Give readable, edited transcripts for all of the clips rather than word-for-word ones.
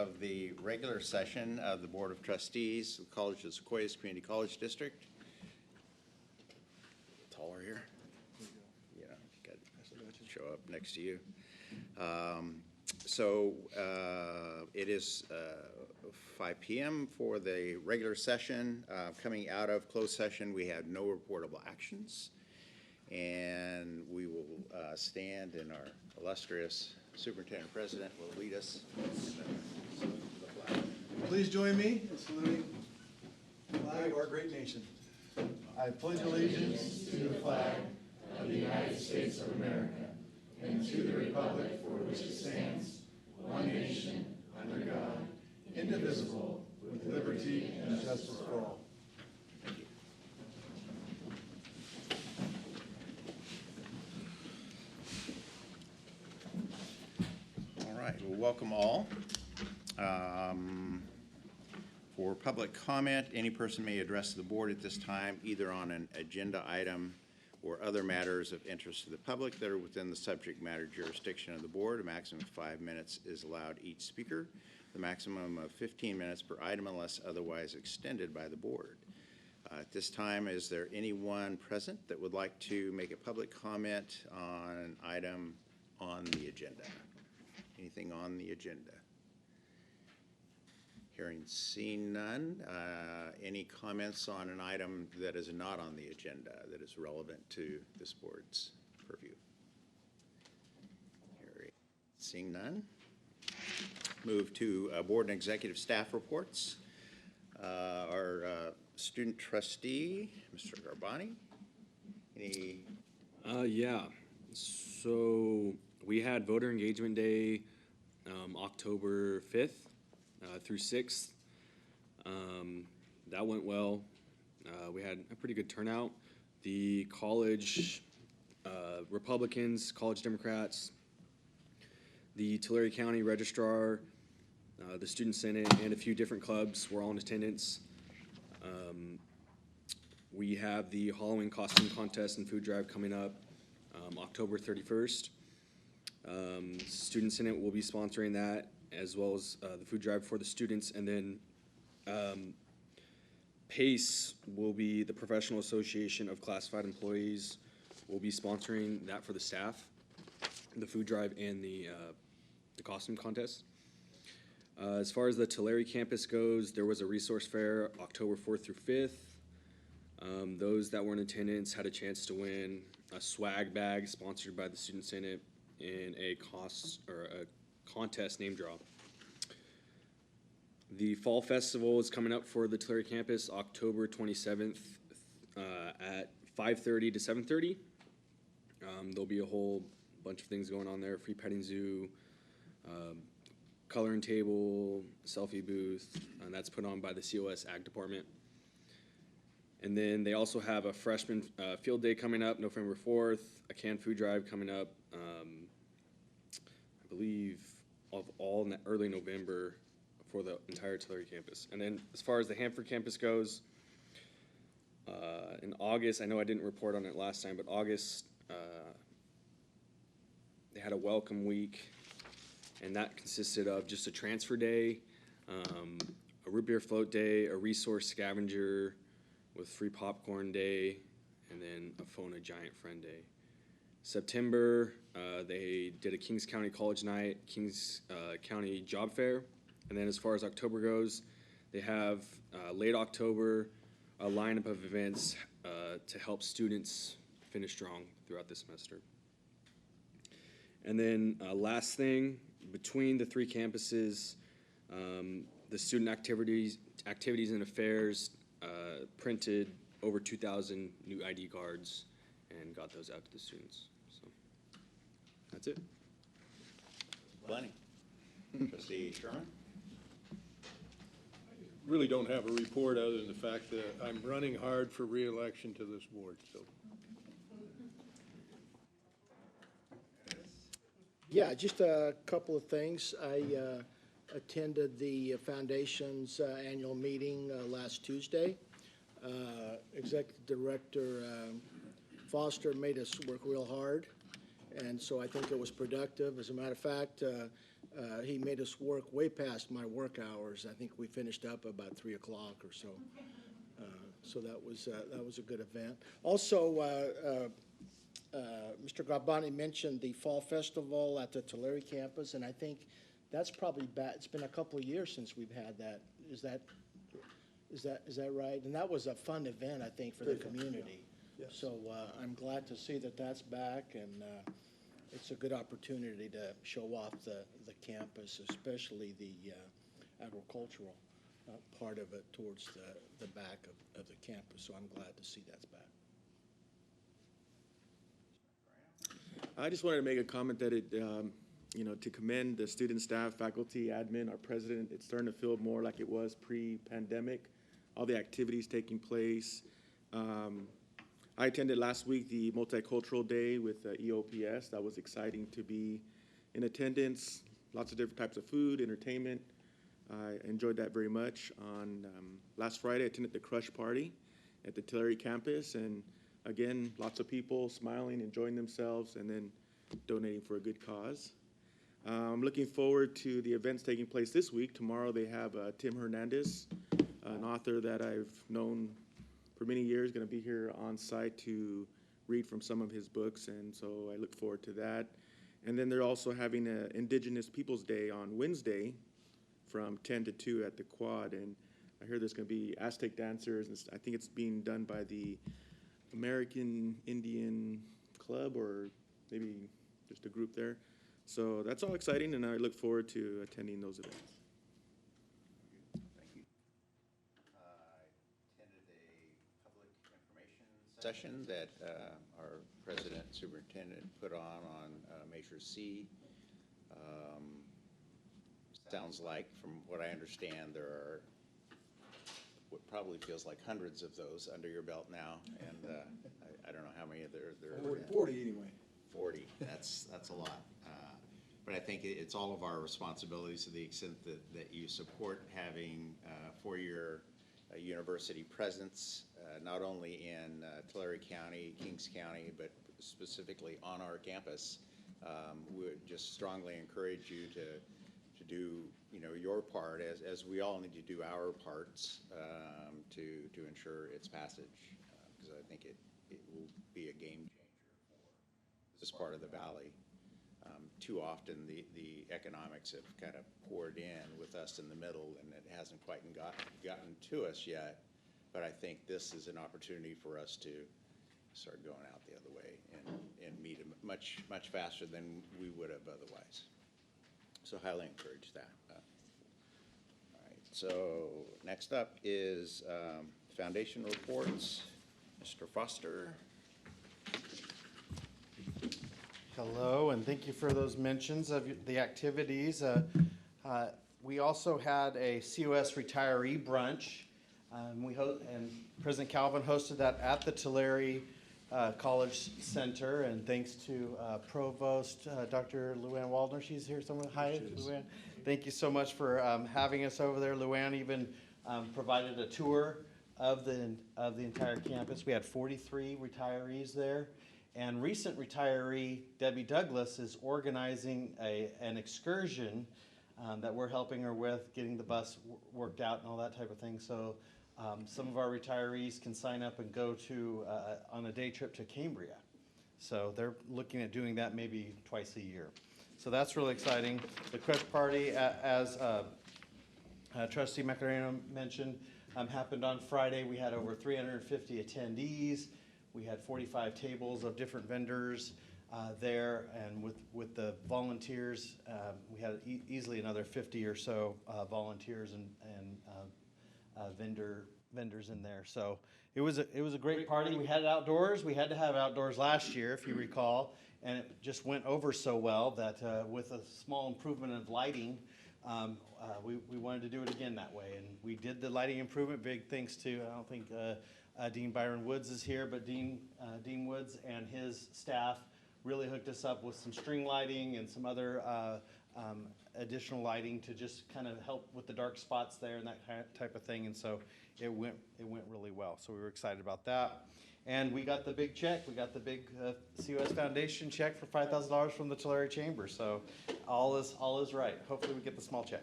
of the regular session of the Board of Trustees of the College of Sequoias Community College District. Taller here. Yeah, got to show up next to you. It is 5 p.m. for the regular session. Coming out of closed session, we had no reportable actions. And we will stand, and our illustrious Superintendent President will lead us in the flag. Please join me in saluting the flag of our great nation. I pledge allegiance to the flag of the United States of America and to the republic for which it stands, one nation, under God, indivisible, with liberty and justice for all. Well, welcome all. For public comment, any person may address the board at this time, either on an agenda item or other matters of interest to the public that are within the subject matter jurisdiction of the board. A maximum of 5 minutes is allowed each speaker. The maximum of 15 minutes per item unless otherwise extended by the board. At this time, is there anyone present that would like to make a public comment on an item on the agenda? Anything on the agenda? Hearing seen none. Any comments on an item that is not on the agenda that is relevant to this board's purview? Hearing seeing none. Move to board and executive staff reports. Our student trustee, Mr. Garbani. Any? Yeah. So we had voter engagement day October 5th through 6th. That went well. We had a pretty good turnout. The college Republicans, college Democrats, the Tulare County Registrar, the Student Senate, and a few different clubs were all in attendance. We have the Halloween costume contest and food drive coming up October 31st. Student Senate will be sponsoring that, as well as the food drive for the students, and then PACE will be the Professional Association of Classified Employees will be sponsoring that for the staff, the food drive and the costume contest. As far as the Tulare campus goes, there was a resource fair October 4th through 5th. Those that were in attendance had a chance to win a swag bag sponsored by the Student Senate in a contest name draw. The Fall Festival is coming up for the Tulare campus October 27th at 5:30 to 7:30. There'll be a whole bunch of things going on there: free petting zoo, coloring table, selfie booth, and that's put on by the COS Oct Department. And then they also have a freshman field day coming up November 4th, a canned food drive coming up, I believe, all early November for the entire Tulare campus. And then as far as the Hanford campus goes, in August, I know I didn't report on it last time, but August, they had a welcome week, and that consisted of just a transfer day, a root beer float day, a resource scavenger with free popcorn day, and then a phone a giant friend day. September, they did a Kings County College Night, Kings County Job Fair, and then as far as October goes, they have late October a lineup of events to help students finish strong throughout the semester. And then last thing, between the three campuses, the student activities and affairs printed over 2,000 new ID cards and got those out to the students. So that's it. Plenty. Trustee Sherman? Really don't have a report other than the fact that I'm running hard for re-election to this board. So. Yeah, just a couple of things. I attended the Foundation's annual meeting last Tuesday. Executive Director Foster made us work real hard, and so I think it was productive. As a matter of fact, He made us work way past my work hours. I think we finished up about 3 o'clock or so. So that was a good event. Also, Mr. Garbani mentioned the Fall Festival at the Tulare campus, and I think that's probably back. It's been a couple of years since we've had that. Is that right? And that was a fun event, I think, for the community. Yes. So I'm glad to see that that's back, and it's a good opportunity to show off the campus, especially the agricultural part of it towards the back of the campus. So I'm glad to see that's back. I just wanted to make a comment that to commend the student, staff, faculty, admin, our president. It's starting to feel more like it was pre-pandemic. All the activities taking place. I attended last week the Multicultural Day with EOPS. That was exciting to be in attendance. Lots of different types of food, entertainment. I enjoyed that very much. On last Friday, I attended the Crush Party at the Tulare campus, and again, lots of people smiling, enjoying themselves, and then donating for a good cause. I'm looking forward to the events taking place this week. Tomorrow they have Tim Hernandez, an author that I've known for many years, going to be here on site to read from some of his books, and so I look forward to that. And then they're also having an Indigenous Peoples Day on Wednesday from 10 to 2 at the Quad, and I hear there's going to be Aztec dancers, and I think it's being done by the American Indian Club, or maybe just a group there. So that's all exciting, and I look forward to attending those events. Thank you. I attended a public information session that our president and superintendent put on Measure C. Sounds like, from what I understand, there are what probably feels like hundreds of those under your belt now, and I don't know how many there are. 40 anyway. 40, that's a lot. But I think it's all of our responsibilities to the extent that you support having four-year university presence, not only in Tulare County, Kings County, but specifically on our campus. We would just strongly encourage you to do your part, as we all need to do our parts to ensure its passage, because I think it will be a game changer for this part of the valley. Too often the economics have kind of poured in with us in the middle, and it hasn't quite gotten to us yet. But I think this is an opportunity for us to start going out the other way and meet them much faster than we would have otherwise. So highly encourage that. All right, so next up is foundation reports. Mr. Foster. Hello, and thank you for those mentions of the activities. We also had a COS retiree brunch. And President Calvin hosted that at the Tulare College Center, and thanks to Provost Dr. Luann Waldner. She's here somewhere. Hi, Luann. Thank you so much for having us over there. Luann even provided a tour of the entire campus. We had 43 retirees there. And recent retiree Debbie Douglas is organizing an excursion that we're helping her with, getting the bus worked out and all that type of thing. So some of our retirees can sign up and go on a day trip to Cambria. So they're looking at doing that maybe twice a year. So that's really exciting. The Crush Party, as Trustee Macarena mentioned, happened on Friday. We had over 350 attendees. We had 45 tables of different vendors there, and with the volunteers, we had easily another 50 or so volunteers and vendors in there. So it was a great party. We had it outdoors. We had to have outdoors last year, if you recall, and it just went over so well that with a small improvement of lighting, we wanted to do it again that way. And we did the lighting improvement. Big thanks to, I don't think Dean Byron Woods is here, but Dean Woods and his staff really hooked us up with some string lighting and some other additional lighting to just kind of help with the dark spots there and that type of thing. And so it went really well. So we were excited about that. And we got the big check. We got the big COS Foundation check for $5,000 from the Tulare Chamber. So all is right. Hopefully we get the small check.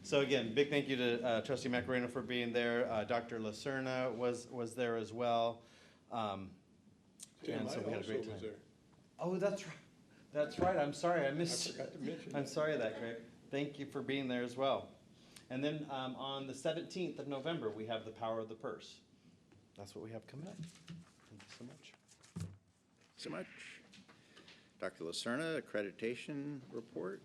So again, big thank you to Trustee Macarena for being there. Dr. Lacerna was there as well. Tim, And so I we had a also great was time. there. Oh, that's right. That's right. I'm sorry. I missed. I forgot to mention I'm that. sorry of that, Greg. Thank you for being there as well. And then on the 17th of November, we have the Power of the Purse. That's what we have coming up. Thank you so much. So much. Dr. Lacerna, accreditation report.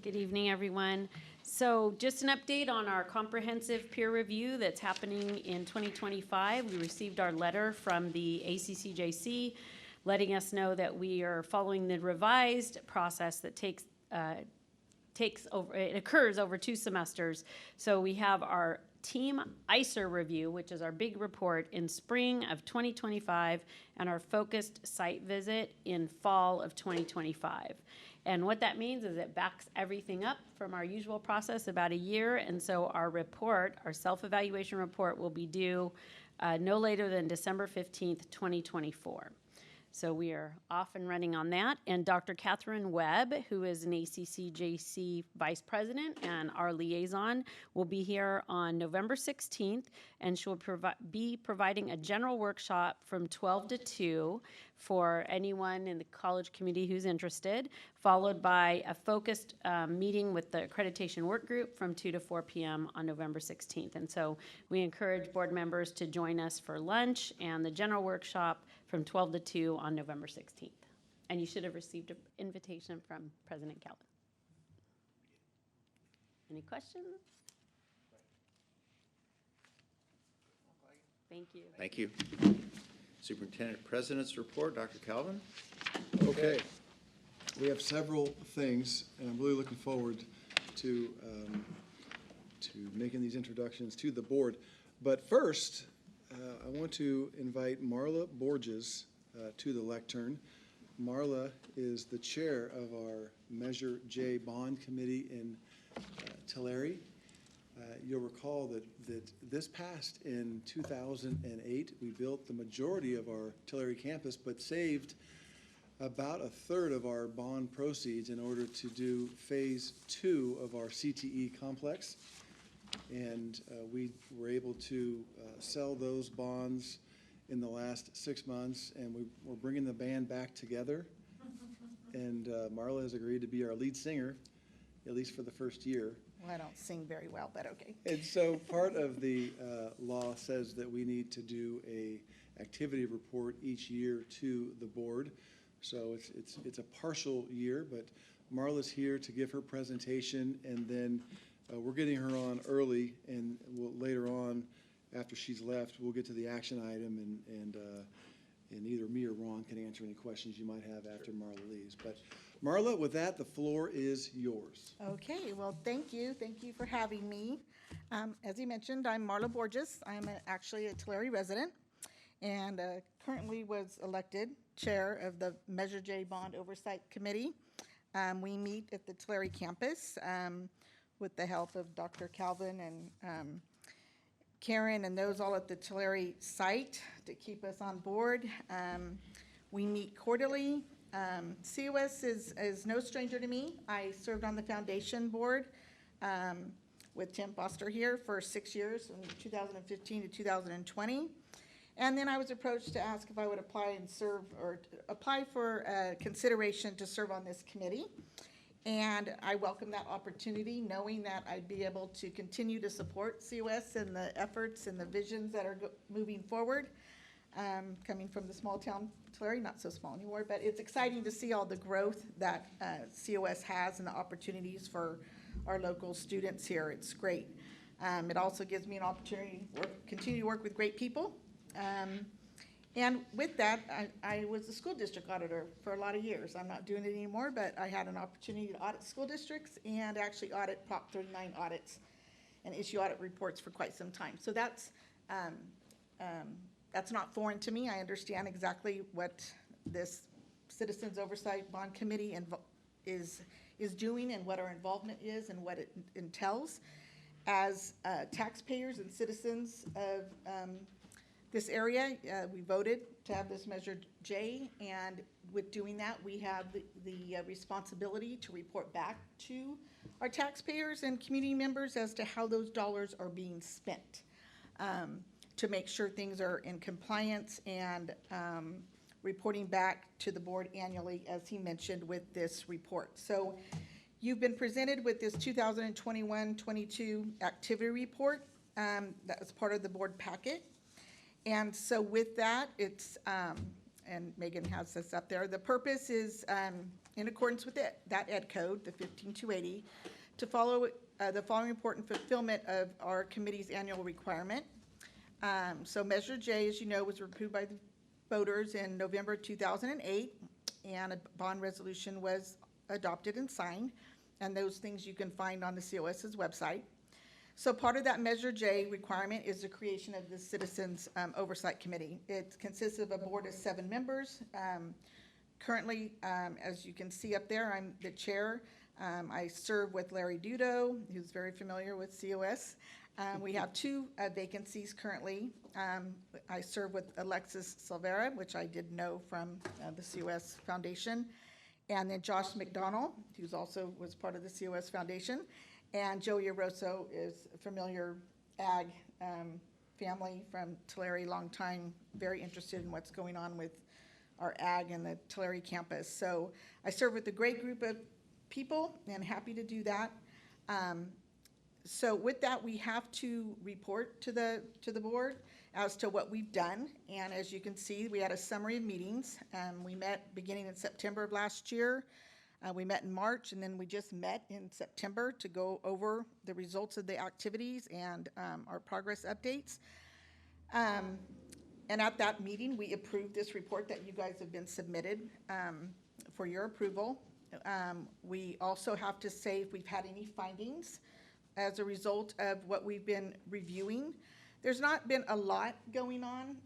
Good evening, everyone. So just an update on our comprehensive peer review that's happening in 2025. We received our letter from the ACCJC letting us know that we are following the revised process that occurs over 2 semesters. So we have our team ICER review, which is our big report, in spring of 2025, and our focused site visit in fall of 2025. And what that means is it backs everything up from our usual process about a year. And so our report, our self-evaluation report, will be due no later than December 15th, 2024. So we are off and running on that. And Dr. Catherine Webb, who is an ACCJC Vice President and our liaison, will be here on November 16th, and she'll be providing a general workshop from 12 to 2 for anyone in the college community who's interested, followed by a focused meeting with the accreditation work group from 2 to 4 p.m. on November 16th. And so we encourage board members to join us for lunch and the general workshop from 12 to 2 on November 16th. And you should have received an invitation from President Calvin. Any questions? Thank you. Thank you. Superintendent President's report, Dr. Calvin. Okay. We have several things, and I'm really looking forward to making these introductions to the board. But first, I want to invite Marla Borges to the lectern. Marla is the chair of our Measure J Bond Committee in Tulare. You'll recall that this passed in 2008. We built the majority of our Tulare campus, but saved about a third of our bond proceeds in order to do phase 2 of our CTE complex. And we were able to sell those bonds in the last 6 months, and we're bringing the band back together. And Marla has agreed to be our lead singer, at least for the first year. Well, I don't sing very well, but okay. And so part of the law says that we need to do a activity report each year to the board. So it's a partial year, but Marla's here to give her presentation, and then we're getting her on early, and later on, after she's left, we'll get to the action item, and either me or Ron can answer any questions you might have after Marla leaves. But Marla, with that, the floor is yours. Okay, well, thank you. Thank you for having me. As you mentioned, I'm Marla Borges. I'm actually a Tulare resident, and currently was elected chair of the Measure J Bond Oversight Committee. We meet at the Tulare campus with the help of Dr. Calvin and Karen and those all at the Tulare site to keep us on board. We meet quarterly. COS is no stranger to me. I served on the foundation board with Tim Foster here for 6 years, from 2015 to 2020. And then I was approached to ask if I would apply and serve, or apply for consideration to serve on this committee. And I welcome that opportunity, knowing that I'd be able to continue to support COS and the efforts and the visions that are moving forward. Coming from the small town Tulare, not so small anymore, but it's exciting to see all the growth that COS has and the opportunities for our local students here. It's great. It also gives me an opportunity to continue to work with great people. And with that, I was a school district auditor for a lot of years. I'm not doing it anymore, but I had an opportunity to audit school districts and actually audit Prop 39 audits and issue audit reports for quite some time. So that's not foreign to me. I understand exactly what this Citizens Oversight Bond Committee is doing and what our involvement is and what it entails. As taxpayers and citizens of this area, we voted to have this Measure J, and with doing that, we have the responsibility to report back to our taxpayers and community members as to how those dollars are being spent, to make sure things are in compliance and reporting back to the board annually, as he mentioned, with this report. So you've been presented with this 2021-22 activity report that was part of the board packet. And so with that, it's, and Megan has this up there, the purpose is in accordance with that ed code, the 15280, to follow the following important fulfillment of our committee's annual requirement. So Measure J, as you know, was approved by the voters in November 2008, and a bond resolution was adopted and signed, and those things you can find on the COS's website. So part of that Measure J requirement is the creation of the Citizens Oversight Committee. It consists of a board of 7 members. Currently, as you can see up there, I'm the chair. I serve with Larry Dudo, who's very familiar with COS. We have 2 vacancies currently. I serve with Alexis Silvera, which I did know from the COS Foundation, and then Josh McDonald, who's also was part of the COS Foundation. And Joey Aroso is a familiar ag family from Tulare, long time, very interested in what's going on with our ag and the Tulare campus. So I serve with a great group of people and happy to do that. So with that, we have to report to the board as to what we've done. And as you can see, we had a summary of meetings. We met beginning in September of last year. We met in March, and then we just met in September to go over the results of the activities and our progress updates. And at that meeting, we approved this report that you guys have been submitted for your approval. We also have to say if we've had any findings as a result of what we've been reviewing. There's not been a lot going on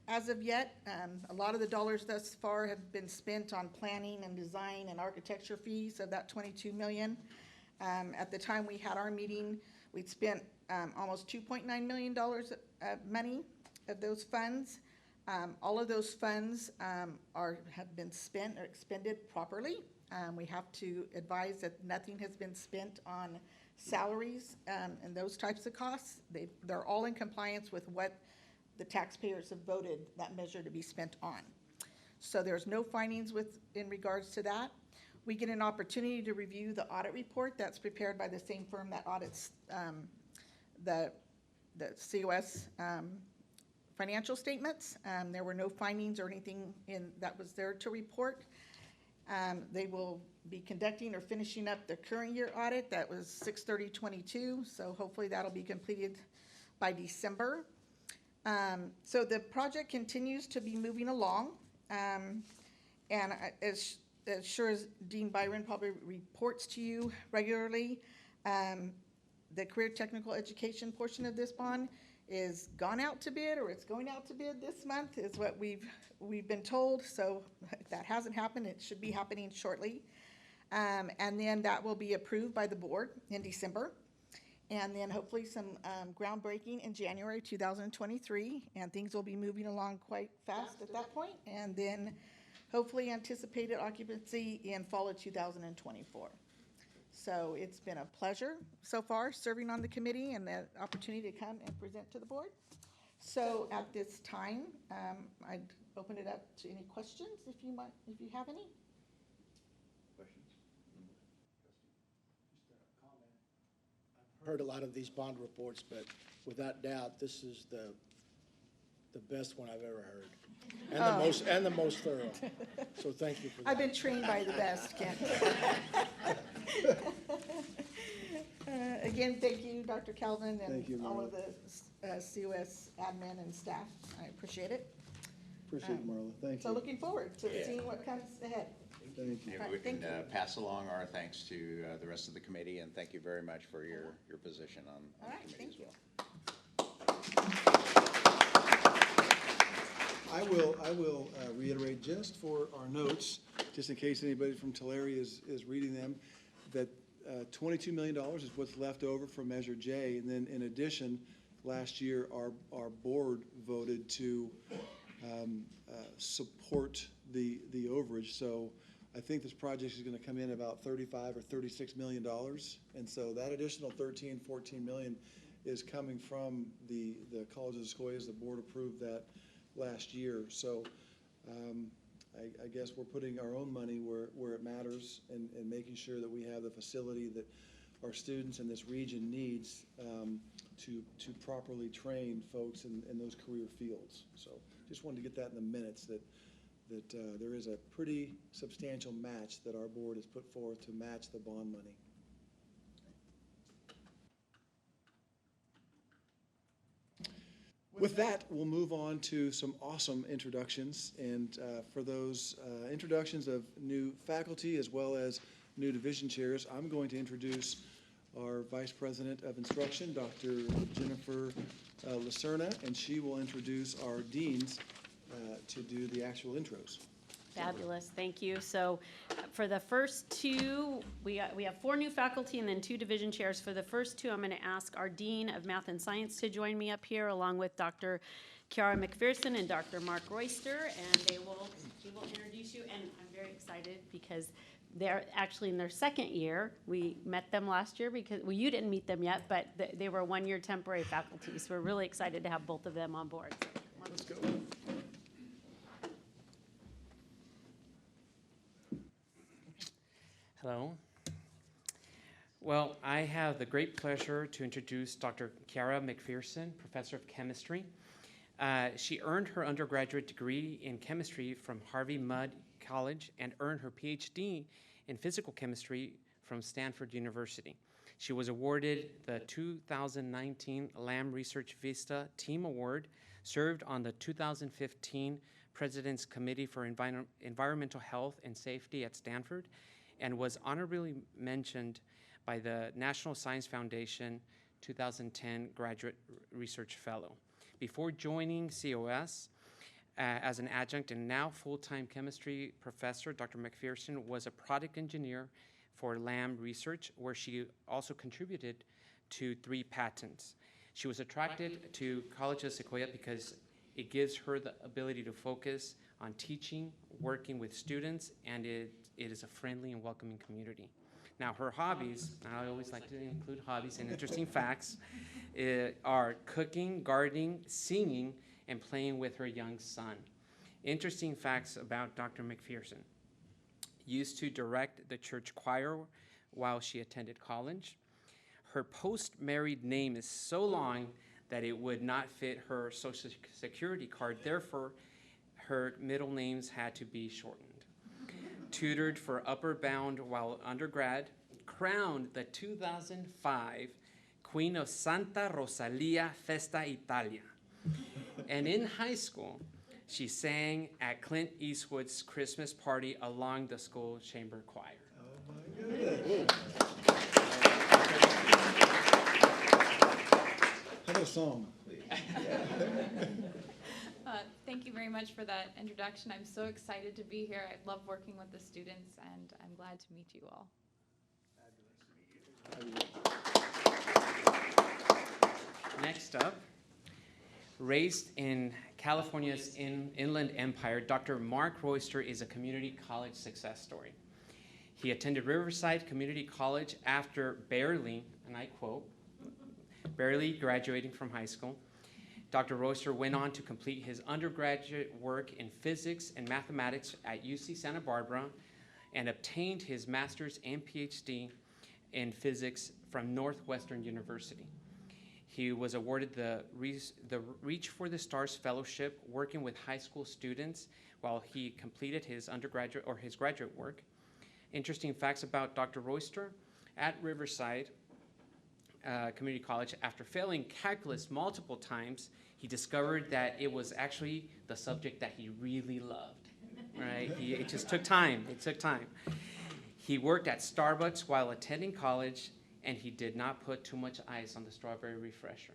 as of yet. A lot of the dollars thus far have been spent on planning and design and architecture fees of that $22 million. At the time we had our meeting, we'd spent almost $2.9 million of money of those funds. All of those funds have been spent or expended properly. We have to advise that nothing has been spent on salaries and those types of costs. They're all in compliance with what the taxpayers have voted that measure to be spent on. So there's no findings in regards to that. We get an opportunity to review the audit report that's prepared by the same firm that audits the COS financial statements. There were no findings or anything that was there to report. They will be conducting or finishing up the current year audit. That was 6/30/22, so hopefully that'll be completed by December. So the project continues to be moving along, and as sure as Dean Byron probably reports to you regularly, the career technical education portion of this bond is gone out to bid, or it's going out to bid this month, is what we've been told. So if that hasn't happened, it should be happening shortly. And then that will be approved by the board in December. And then hopefully some groundbreaking in January 2023, and things will be moving along quite fast at that point. And then hopefully anticipated occupancy in fall of 2024. So it's been a pleasure so far serving on the committee and the opportunity to come and present to the board. So at this time, I'd open it up to any questions if you have any. Heard a lot of these bond reports, but without doubt, this is the best one I've ever heard, and the most thorough. So thank you for that. I've been trained by the best, Kent. Again, thank you, Dr. Calvin, and Thank you, all Marla. of the COS admin and staff. I appreciate it. Appreciate it, Marla. Thank So you. looking forward to seeing what comes ahead. Thank you. Maybe Right, we thank can you. pass along our thanks to the rest of the committee, and thank you very much for your position on All right, the committee thank as you. well. I will reiterate just for our notes, just in case anybody from Tulare is reading them, that $22 million is what's left over from Measure J. And then in addition, last year, our board voted to support the overage. So I think this project is going to come in about $35 or $36 million. And so that additional 13, 14 million is coming from the College of the Sequoias. The board approved that last year. So I guess we're putting our own money where it matters and making sure that we have the facility that our students in this region needs to properly train folks in those career fields. So just wanted to get that in the minutes that there is a pretty substantial match that our board has put forth to match the bond money. With that, we'll move on to some awesome introductions. And for those introductions of new faculty as well as new division chairs, I'm going to introduce our Vice President of Instruction, Dr. Jennifer Lacerna, and she will introduce our deans to do the actual intros. Fabulous, thank you. So for the first two, we have 4 new faculty and then 2 division chairs. For the first 2, I'm going to ask our Dean of Math and Science to join me up here, along with Dr. Kiara McPherson and Dr. Mark Royster, and he will introduce you. And I'm very excited because they're actually in their 2nd year. We met them last year because, well, you didn't meet them yet, but they were 1-year temporary faculty. So we're really excited to have both of them on board. So, Let's go. Hello. Well, I have the great pleasure to introduce Dr. Kiara McPherson, Professor of Chemistry. She earned her undergraduate degree in chemistry from Harvey Mudd College and earned her PhD in physical chemistry from Stanford University. She was awarded the 2019 Lamb Research Vista Team Award, served on the 2015 President's Committee for Environmental Health and Safety at Stanford, and was honorably mentioned by the National Science Foundation 2010 Graduate Research Fellow. Before joining COS as an adjunct and now full-time chemistry professor, Dr. McPherson was a product engineer for Lamb Research, where she also contributed to 3 patents. She was attracted to College of Sequoia because it gives her the ability to focus on teaching, working with students, and it is a friendly and welcoming community. Now, her hobbies, I always like to include hobbies and interesting facts, are cooking, gardening, singing, and playing with her young son. Interesting facts about Dr. McPherson. Used to direct the church choir while she attended college. Her post-married name is so long that it would not fit her Social Security card. Therefore, her middle names had to be shortened. Tutored for Upper Bound while undergrad. Crowned the 2005 Queen of Santa Rosalia Festa Italia. And in high school, she sang at Clint Eastwood's Christmas party along the school chamber choir. Oh my goodness. How about a song, please? Thank you very much for that introduction. I'm so excited to be here. I love working with the students, and I'm glad to meet you all. Next up, raised in California's Inland Empire, Dr. Mark Royster is a community college success story. He attended Riverside Community College after barely, and I quote, barely graduating from high school. Dr. Royster went on to complete his undergraduate work in physics and mathematics at UC Santa Barbara and obtained his master's and PhD in physics from Northwestern University. He was awarded the Reach for the Stars Fellowship, working with high school students while he completed his undergraduate or his graduate work. Interesting facts about Dr. Royster. At Riverside Community College, after failing calculus multiple times, he discovered that it was actually the subject that he really loved, right? It just took time. It took time. He worked at Starbucks while attending college, and he did not put too much ice on the strawberry refresher.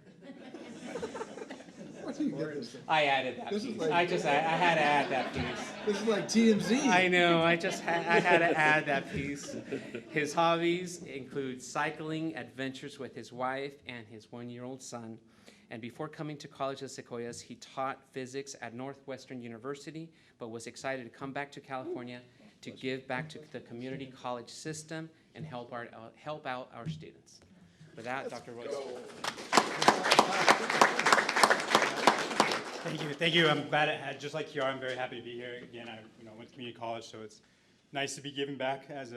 Where do you get this? I added that This is piece. like- I had to add that piece. This is like TMZ. I know, I had to add that piece. His hobbies include cycling, adventures with his wife and his 1-year-old son. And before coming to college at Sequoias, he taught physics at Northwestern University, but was excited to come back to California to give back to the community college system and help out our students. With that, Dr. Royce. Thank you. I'm glad, just like Kiara, I'm very happy to be here again. I went to community college, so it's nice to be giving back, as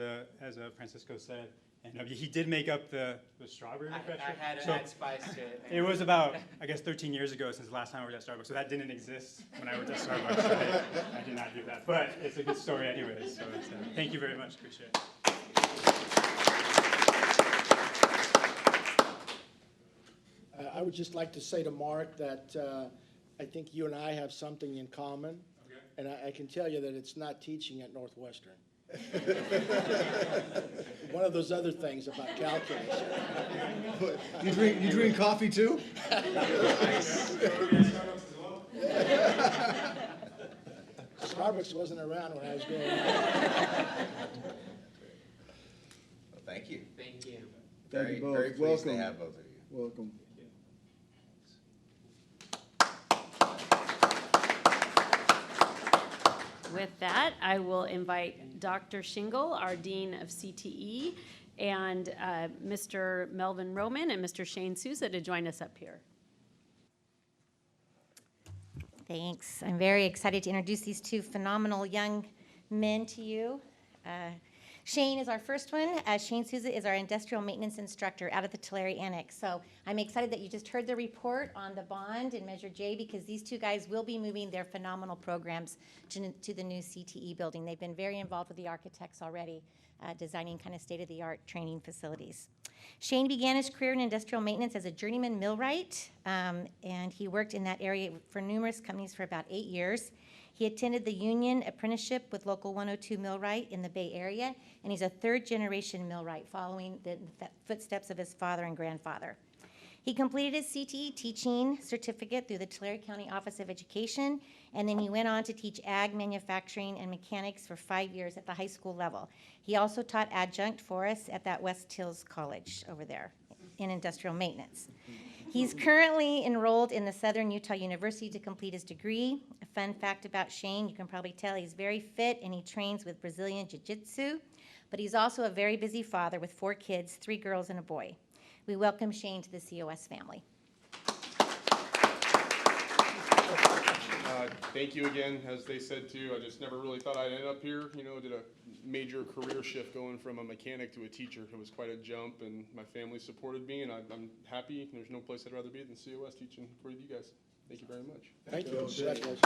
Francisco said. And he did make up the strawberry refresher. I had to So add spice to it. it was about, I guess, 13 years ago since the last time I worked at Starbucks. So that didn't exist when I worked at Starbucks. So I did not do that. But it's a good story anyways. So thank you very much. Appreciate it. I would just like to say to Mark that I think you and I have something in common. Okay. And I can tell you that it's not teaching at Northwestern. One of those other things about calculus. You drink coffee too? Starbucks wasn't around when I was growing up. Well, thank you. Thank you. Thank you both. Very pleased to Welcome. have both of you. Welcome. With that, I will invite Dr. Shingle, our Dean of CTE, and Mr. Melvin Roman and Mr. Shane Souza to join us up here. Thanks. I'm very excited to introduce these two phenomenal young men to you. Shane is our first one. Shane Souza is our industrial maintenance instructor out of the Tulare Annex. So I'm excited that you just heard the report on the bond in Measure J, because these two guys will be moving their phenomenal programs to the new CTE building. They've been very involved with the architects already, designing kind of state-of-the-art training facilities. Shane began his career in industrial maintenance as a journeyman millwright, and he worked in that area for numerous companies for about 8 years. He attended the union apprenticeship with Local 102 Millwright in the Bay Area, and he's a third-generation millwright, following the footsteps of his father and grandfather. He completed his CTE teaching certificate through the Tulare County Office of Education, and then he went on to teach ag, manufacturing, and mechanics for 5 years at the high school level. He also taught adjunct for us at that West Hills College over there in industrial maintenance. He's currently enrolled in the Southern Utah University to complete his degree. A fun fact about Shane, you can probably tell he's very fit and he trains with Brazilian Jiu-Jitsu, but he's also a very busy father with 4 kids, 3 girls and a boy. We welcome Shane to the COS family. Thank you again. As they said too, I just never really thought I'd end up here. Did a major career shift going from a mechanic to a teacher. It was quite a jump, and my family supported me, and I'm happy. There's no place I'd rather be than COS teaching for you guys. Thank you very much. Thank you. Congratulations.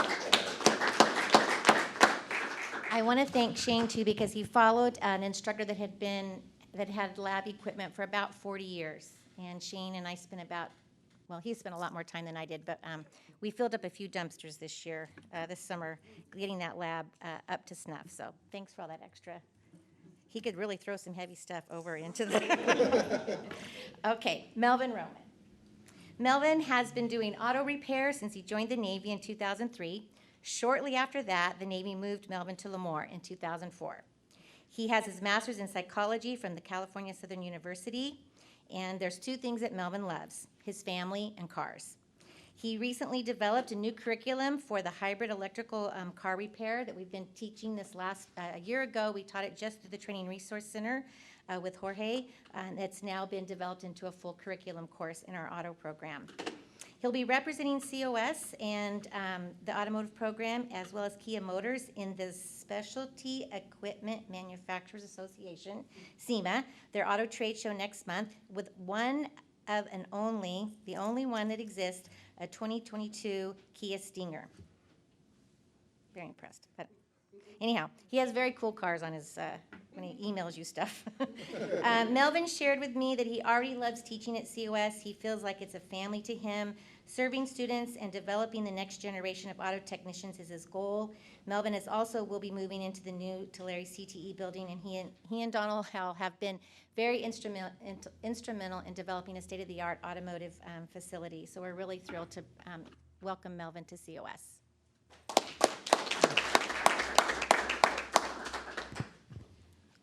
I want to thank Shane too, because he followed an instructor that had lab equipment for about 40 years. And Shane and I spent he spent a lot more time than I did, but we filled up a few dumpsters this summer, getting that lab up to snuff. So thanks for all that extra. He could really throw some heavy stuff over into the. Okay, Melvin Roman. Melvin has been doing auto repair since he joined the Navy in 2003. Shortly after that, the Navy moved Melvin to Lemoore in 2004. He has his master's in psychology from the California Southern University, and there's 2 things that Melvin loves: his family and cars. He recently developed a new curriculum for the hybrid electrical car repair that we've been teaching this last a year ago. We taught it just through the Training Resource Center with Jorge, and it's now been developed into a full curriculum course in our auto program. He'll be representing COS and the automotive program, as well as Kia Motors, in the Specialty Equipment Manufacturers Association, SEMA, their auto trade show next month, with the only one that exists, a 2022 Kia Stinger. Very impressed. But anyhow, he has very cool cars on his when he emails you stuff. Melvin shared with me that he already loves teaching at COS. He feels like it's a family to him. Serving students and developing the next generation of auto technicians is his goal. Melvin will be moving into the new Tulare CTE building, and he and Donald Howell have been very instrumental in developing a state-of-the-art automotive facility. So we're really thrilled to welcome Melvin to COS.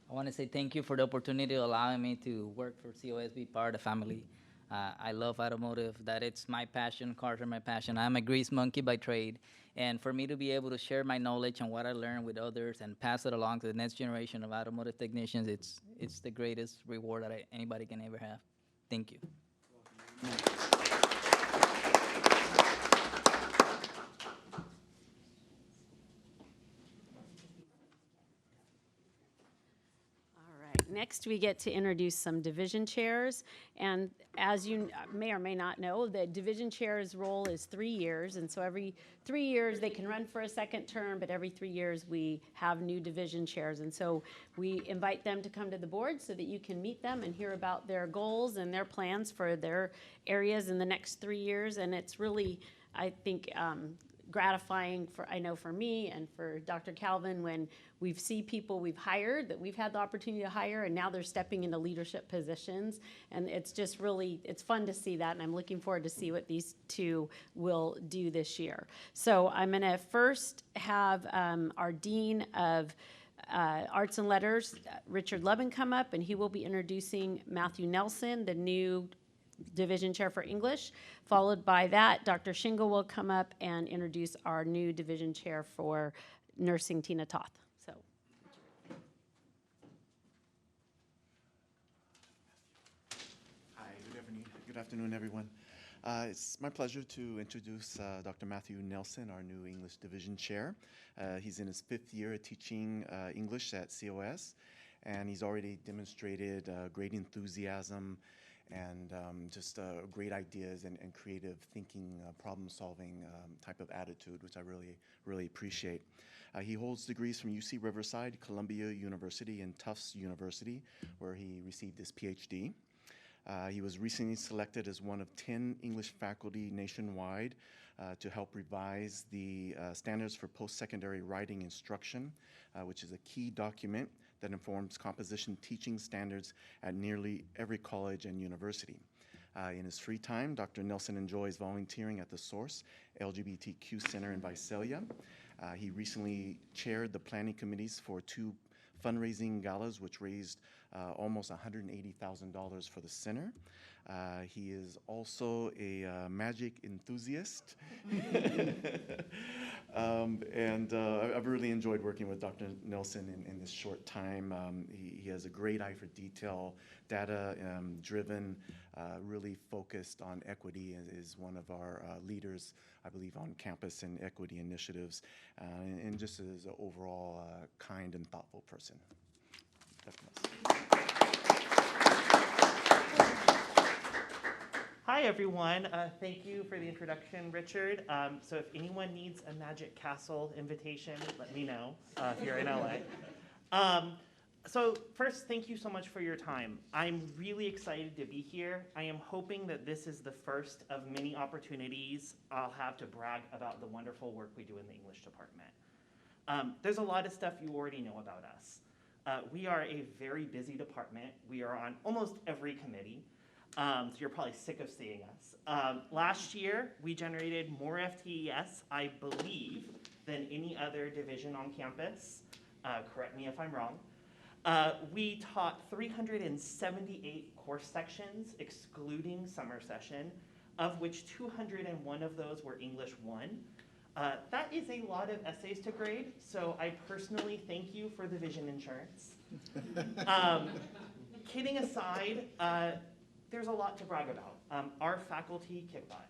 I want to say thank you for the opportunity of allowing me to work for COS, be part of the family. I love automotive, that it's my passion, cars are my passion. I'm a grease monkey by trade, and for me to be able to share my knowledge and what I learned with others and pass it along to the next generation of automotive technicians, it's the greatest reward that anybody can ever have. Thank you. Next, we get to introduce some division chairs. And as you may or may not know, the division chair's role is 3 years. And so every 3 years, they can run for a second term, but every 3 years, we have new division chairs. And so we invite them to come to the board so that you can meet them and hear about their goals and their plans for their areas in the next 3 years. And it's really, I think, gratifying for me and for Dr. Calvin when we see people we've hired that we've had the opportunity to hire and now they're stepping into leadership positions, and it's just really, it's fun to see that, and I'm looking forward to see what these two will do this year. So I'm going to first have our Dean of Arts and Letters, Richard Lubin, come up, and he will be introducing Matthew Nelson, the new division chair for English. Followed by that, Dr. Shingle will come up and introduce our new division chair for nursing, Tina Toth. So, hi, good afternoon, everyone. It's my pleasure to introduce Dr. Matthew Nelson, our new English division chair. He's in his 5th year of teaching English at COS, and he's already demonstrated great enthusiasm and just great ideas and creative thinking, problem-solving type of attitude, which I really appreciate. He holds degrees from UC Riverside, Columbia University, and Tufts University, where he received his PhD. He was recently selected as one of 10 English faculty nationwide to help revise the standards for post-secondary writing instruction, which is a key document that informs composition teaching standards at nearly every college and university. In his free time, Dr. Nelson enjoys volunteering at the Source LGBTQ Center in Visalia. He recently chaired the planning committees for 2 fundraising galas, which raised almost $180,000 for the center. He is also a magic enthusiast. And I've really enjoyed working with Dr. Nelson in this short time. He has a great eye for detail, data driven, really focused on equity, is one of our leaders, I believe, on campus and equity initiatives, and just as an overall kind and thoughtful person. Hi, everyone. Thank you for the introduction, Richard. So if anyone needs a Magic Castle invitation, let me know if you're in LA. So first, thank you so much for your time. I'm really excited to be here. I am hoping that this is the first of many opportunities I'll have to brag about the wonderful work we do in the English department. There's a lot of stuff you already know about us. We are a very busy department. We are on almost every committee. So you're probably sick of seeing us. Last year, we generated more FTES, I believe, than any other division on campus. Correct me if I'm wrong. We taught 378 course sections, excluding summer session, of which 201 of those were English 1. That is a lot of essays to grade, so I personally thank you for the vision insurance. Kidding aside, there's a lot to brag about. Our faculty kick butt.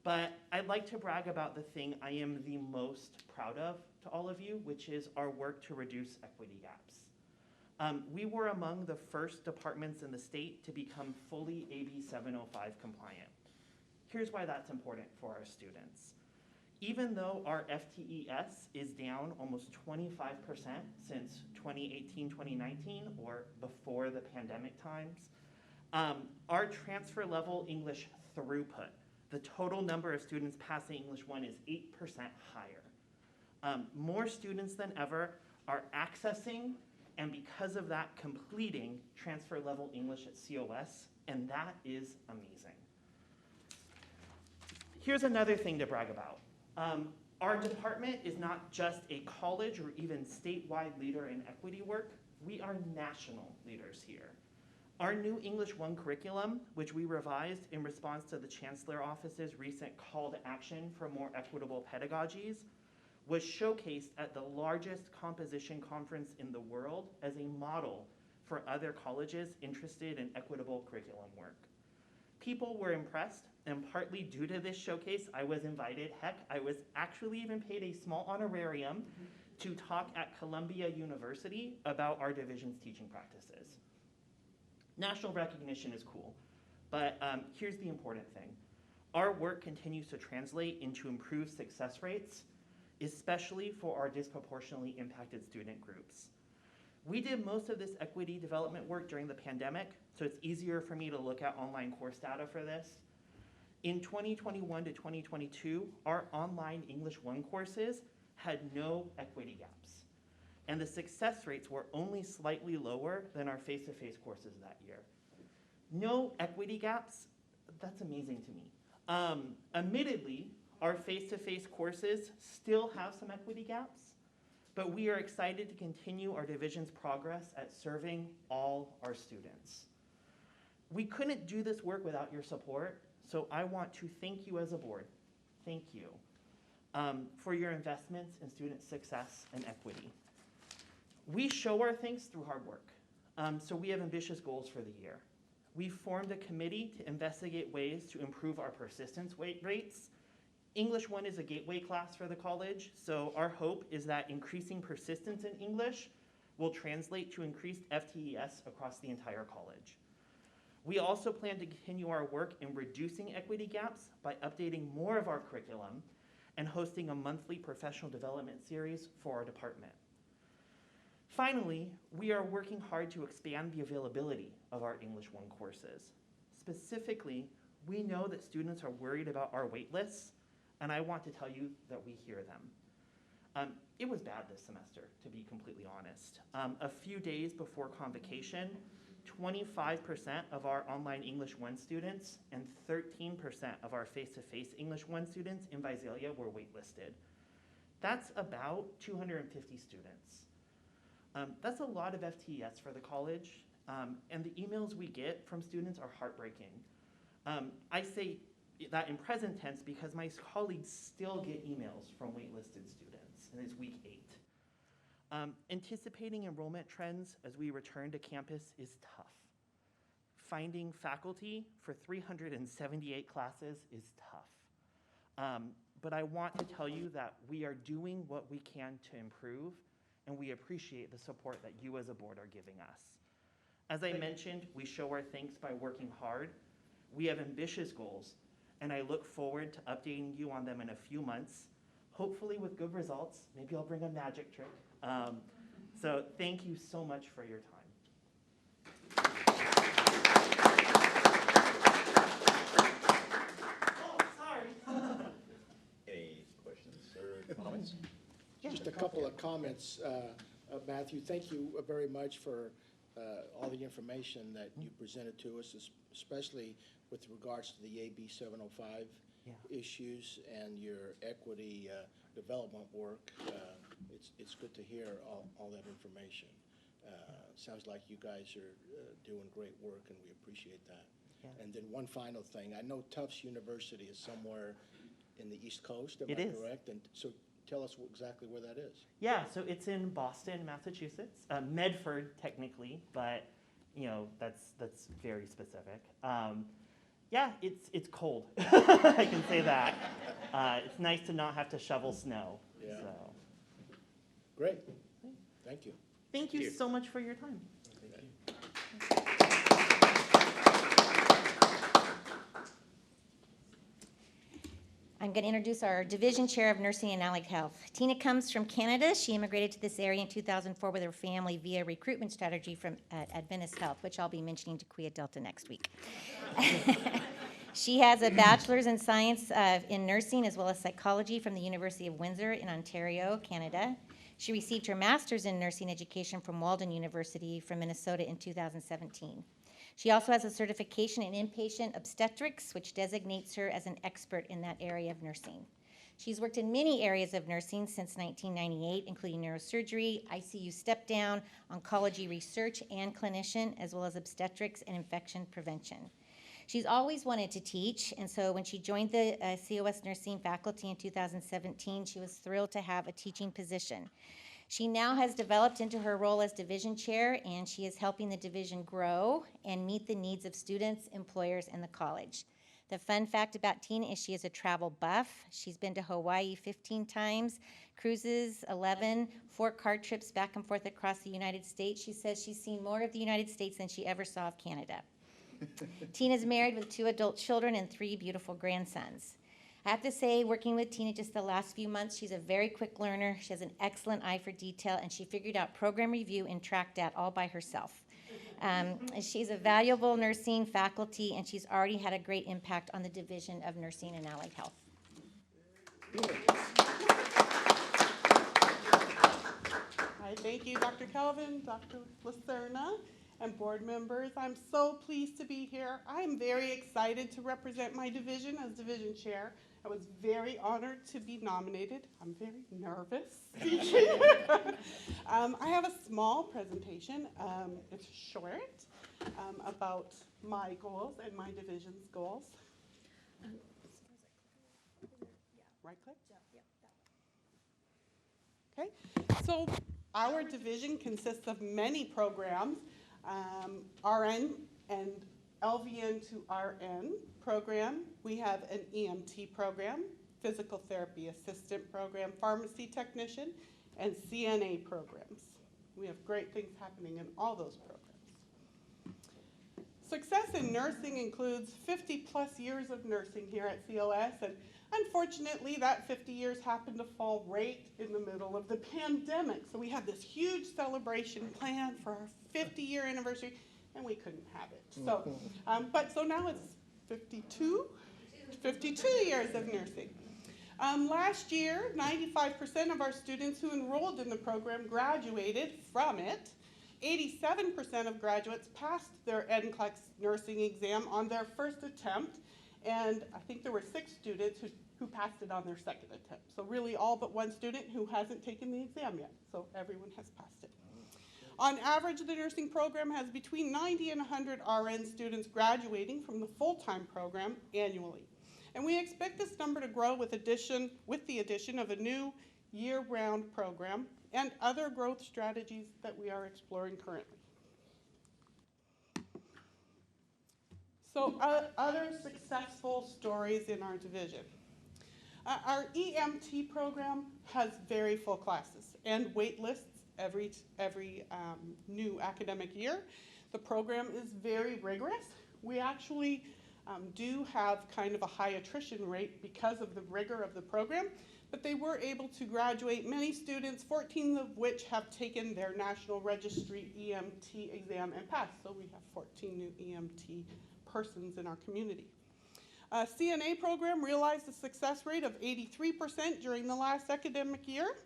But I'd like to brag about the thing I am the most proud of to all of you, which is our work to reduce equity gaps. We were among the first departments in the state to become fully AB 705 compliant. Here's why that's important for our students. Even though our FTES is down almost 25% since 2018-2019, or before the pandemic times, our transfer level English throughput, the total number of students passing English 1, is 8% higher. More students than ever are accessing, and because of that, completing transfer level English at COS, and that is amazing. here's another thing to brag about. Our department is not just a college or even statewide leader in equity work. We are national leaders here. Our new English 1 curriculum, which we revised in response to the Chancellor Office's recent call to action for more equitable pedagogies, was showcased at the largest composition conference in the world as a model for other colleges interested in equitable curriculum work. People were impressed, and partly due to this showcase, I was invited. Heck, I was actually even paid a small honorarium to talk at Columbia University about our division's teaching practices. National recognition is cool, but here's the important thing. Our work continues to translate into improved success rates, especially for our disproportionately impacted student groups. We did most of this equity development work during the pandemic, so it's easier for me to look at online course data for this. In 2021 to 2022, our online English 1 courses had no equity gaps, and the success rates were only slightly lower than our face-to-face courses that year. No equity gaps, that's amazing to me. Admittedly, our face-to-face courses still have some equity gaps, but we are excited to continue our division's progress at serving all our students. We couldn't do this work without your support, so I want to thank you as a board. Thank you for your investments in student success and equity. We show our thanks through hard work, so we have ambitious goals for the year. We formed a committee to investigate ways to improve our persistence rates. English 1 is a gateway class for the college, so our hope is that increasing persistence in English will translate to increased FTES across the entire college. We also plan to continue our work in reducing equity gaps by updating more of our curriculum and hosting a monthly professional development series for our department. Finally, we are working hard to expand the availability of our English 1 courses. Specifically, we know that students are worried about our wait lists, and I want to tell you that we hear them. It was bad this semester, to be completely honest. A few days before convocation, 25% of our online English 1 students and 13% of our face-to-face English 1 students in Visalia were waitlisted. That's about 250 students. That's a lot of FTES for the college, and the emails we get from students are heartbreaking. I say that in present tense because my colleagues still get emails from waitlisted students, and it's week 8. Anticipating enrollment trends as we return to campus is tough. Finding faculty for 378 classes is tough. But I want to tell you that we are doing what we can to improve, and we appreciate the support that you as a board are giving us. As I mentioned, we show our thanks by working hard. We have ambitious goals, and I look forward to updating you on them in a few months, hopefully with good results. Maybe I'll bring a magic trick. So thank you so much for your time. Oh, sorry. Any questions or comments? Just a couple of comments. Matthew, thank you very much for all the information that you presented to us, especially with regards to the AB 705 issues and your equity development work. It's good to hear all that information. Sounds like you guys are doing great work, and we appreciate that. Yeah. And then one final thing. I know Tufts University is somewhere in the East Coast, am It I is. correct? And so tell us exactly where that is. Yeah, so it's in Boston, Massachusetts, Medford technically, but you know that's very specific. Yeah, it's cold. I can say that. It's nice to not have to shovel snow. Yeah. So. Great. Thank you. Thank you so much for your time. I'm going to introduce our Division Chair of Nursing and Allied Health. Tina comes from Canada. She immigrated to this area in 2004 with her family via recruitment strategy from Adventist Health, which I'll be mentioning to Quia Delta next week. She has a bachelor's in science in nursing as well as psychology from the University of Windsor in Ontario, Canada. She received her master's in nursing education from Walden University from Minnesota in 2017. She also has a certification in inpatient obstetrics, which designates her as an expert in that area of nursing. She's worked in many areas of nursing since 1998, including neurosurgery, ICU step-down, oncology research and clinician, as well as obstetrics and infection prevention. She's always wanted to teach, and so when she joined the COS nursing faculty in 2017, she was thrilled to have a teaching position. She now has developed into her role as division chair, and she is helping the division grow and meet the needs of students, employers, and the college. The fun fact about Tina is she is a travel buff. She's been to Hawaii 15 times, cruises 11, 4 car trips back and forth across the United States. She says she's seen more of the United States than she ever saw of Canada. Tina's married with 2 adult children and 3 beautiful grandsons. I have to say, working with Tina just the last few months, she's a very quick learner. She has an excellent eye for detail, and she figured out program review and track that all by herself. She's a valuable nursing faculty, and she's already had a great impact on the Division of Nursing and Allied Health. Hi, thank you, Dr. Calvin, Dr. Lacerna, and board members. I'm so pleased to be here. I'm very excited to represent my division as division chair. I was very honored to be nominated. I'm very nervous speaking. I have a small presentation. It's short about my goals and my division's goals. Right click? Okay, so our division consists of many programs, RN and LVN to RN program. We have an EMT program, physical therapy assistant program, pharmacy technician, and CNA programs. We have great things happening in all those programs. Success in nursing includes 50+ years of nursing here at COS, and unfortunately that 50 years happened to fall right in the middle of the pandemic. So we had this huge celebration planned for our 50-year anniversary, and we couldn't have it. So, so now it's 52 years of nursing. Last year, 95% of our students who enrolled in the program graduated from it. 87% of graduates passed their NCLEX nursing exam on their first attempt, and I think there were 6 students who passed it on their second attempt. So really all but 1 student who hasn't taken the exam yet, so everyone has passed it. On average, the nursing program has between 90 and 100 RN students graduating from the full-time program annually. And we expect this number to grow with the addition of a new year-round program and other growth strategies that we are exploring currently. So other successful stories in our division. Our EMT program has very full classes and wait lists every new academic year. The program is very rigorous. We actually do have kind of a high attrition rate because of the rigor of the program, but they were able to graduate many students, 14 of which have taken their National Registry EMT exam and passed. So we have 14 new EMT persons in our community. CNA program realized a success rate of 83% during the last academic year.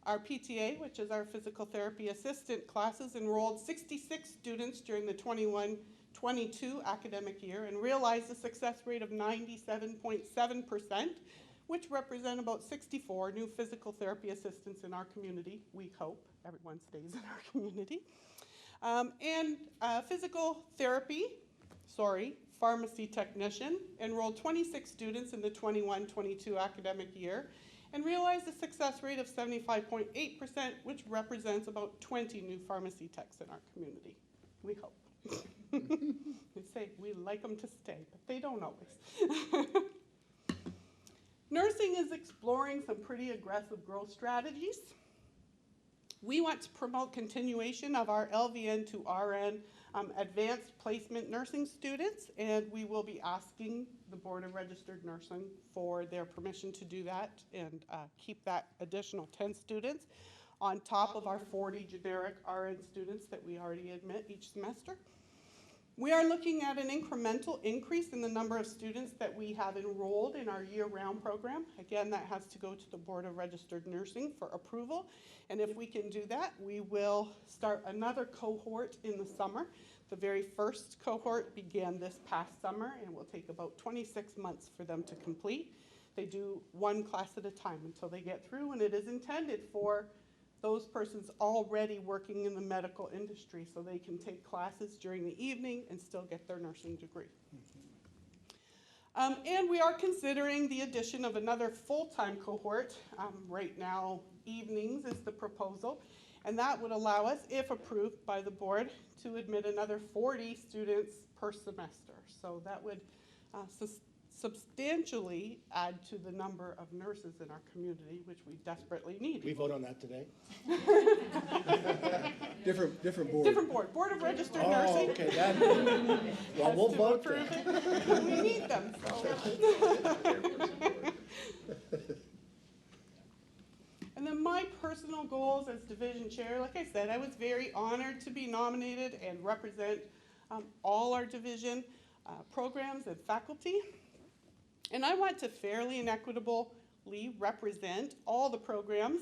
Our PTA, which is our physical therapy assistant classes, enrolled 66 students during the 21-22 academic year and realized a success rate of 97.7%, which represent about 64 new physical therapy assistants in our community. We hope everyone stays in our community. Pharmacy technician enrolled 26 students in the 21-22 academic year and realized a success rate of 75.8%, which represents about 20 new pharmacy techs in our community. We hope. They say we like them to stay, but they don't always. Nursing is exploring some pretty aggressive growth strategies. We want to promote continuation of our LVN to RN advanced placement nursing students, and we will be asking the Board of Registered Nursing for their permission to do that and keep that additional 10 students on top of our 40 generic RN students that we already admit each semester. We are looking at an incremental increase in the number of students that we have enrolled in our year-round program. Again, that has to go to the Board of Registered Nursing for approval. And if we can do that, we will start another cohort in the summer The very first cohort began this past summer and will take about 26 months for them to complete. They do one class at a time until they get through, and it is intended for those persons already working in the medical industry so they can take classes during the evening and still get their nursing degree. And we are considering the addition of another full-time cohort. Right now, evenings is the proposal, and that would allow us, if approved by the board, to admit another 40 students per semester. So that would substantially add to the number of nurses in our community, which we desperately need. We vote on that today? Different board. Different board, Board of Registered Nursing. Oh, okay, that, well, we'll Has to vote approve then. it. We need them, so. And then my personal goals as division chair, like I said, I was very honored to be nominated and represent all our division programs and faculty. And I want to fairly and equitably represent all the programs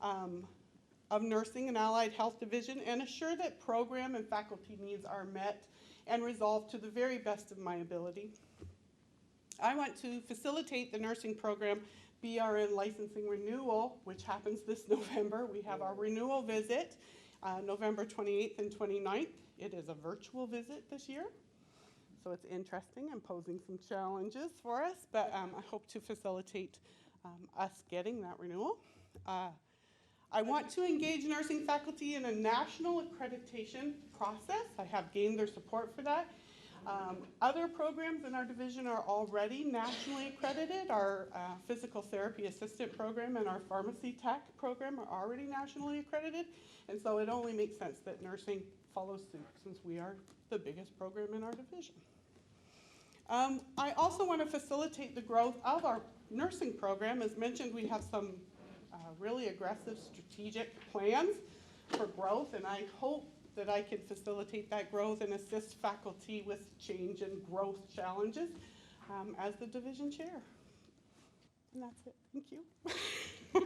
of Nursing and Allied Health Division and assure that program and faculty needs are met and resolved to the very best of my ability. I want to facilitate the nursing program BRN licensing renewal, which happens this November. We have our renewal visit, November 28th and 29th. It is a virtual visit this year. So it's interesting and posing some challenges for us, but I hope to facilitate us getting that renewal. I want to engage nursing faculty in a national accreditation process. I have gained their support for that. Other programs in our division are already nationally accredited. Our physical therapy assistant program and our pharmacy tech program are already nationally accredited, and so it only makes sense that nursing follows suit since we are the biggest program in our division. I also want to facilitate the growth of our nursing program. As mentioned, we have some really aggressive strategic plans for growth, and I hope that I can facilitate that growth and assist faculty with change and growth challenges as the division chair. And that's it. Thank you. Do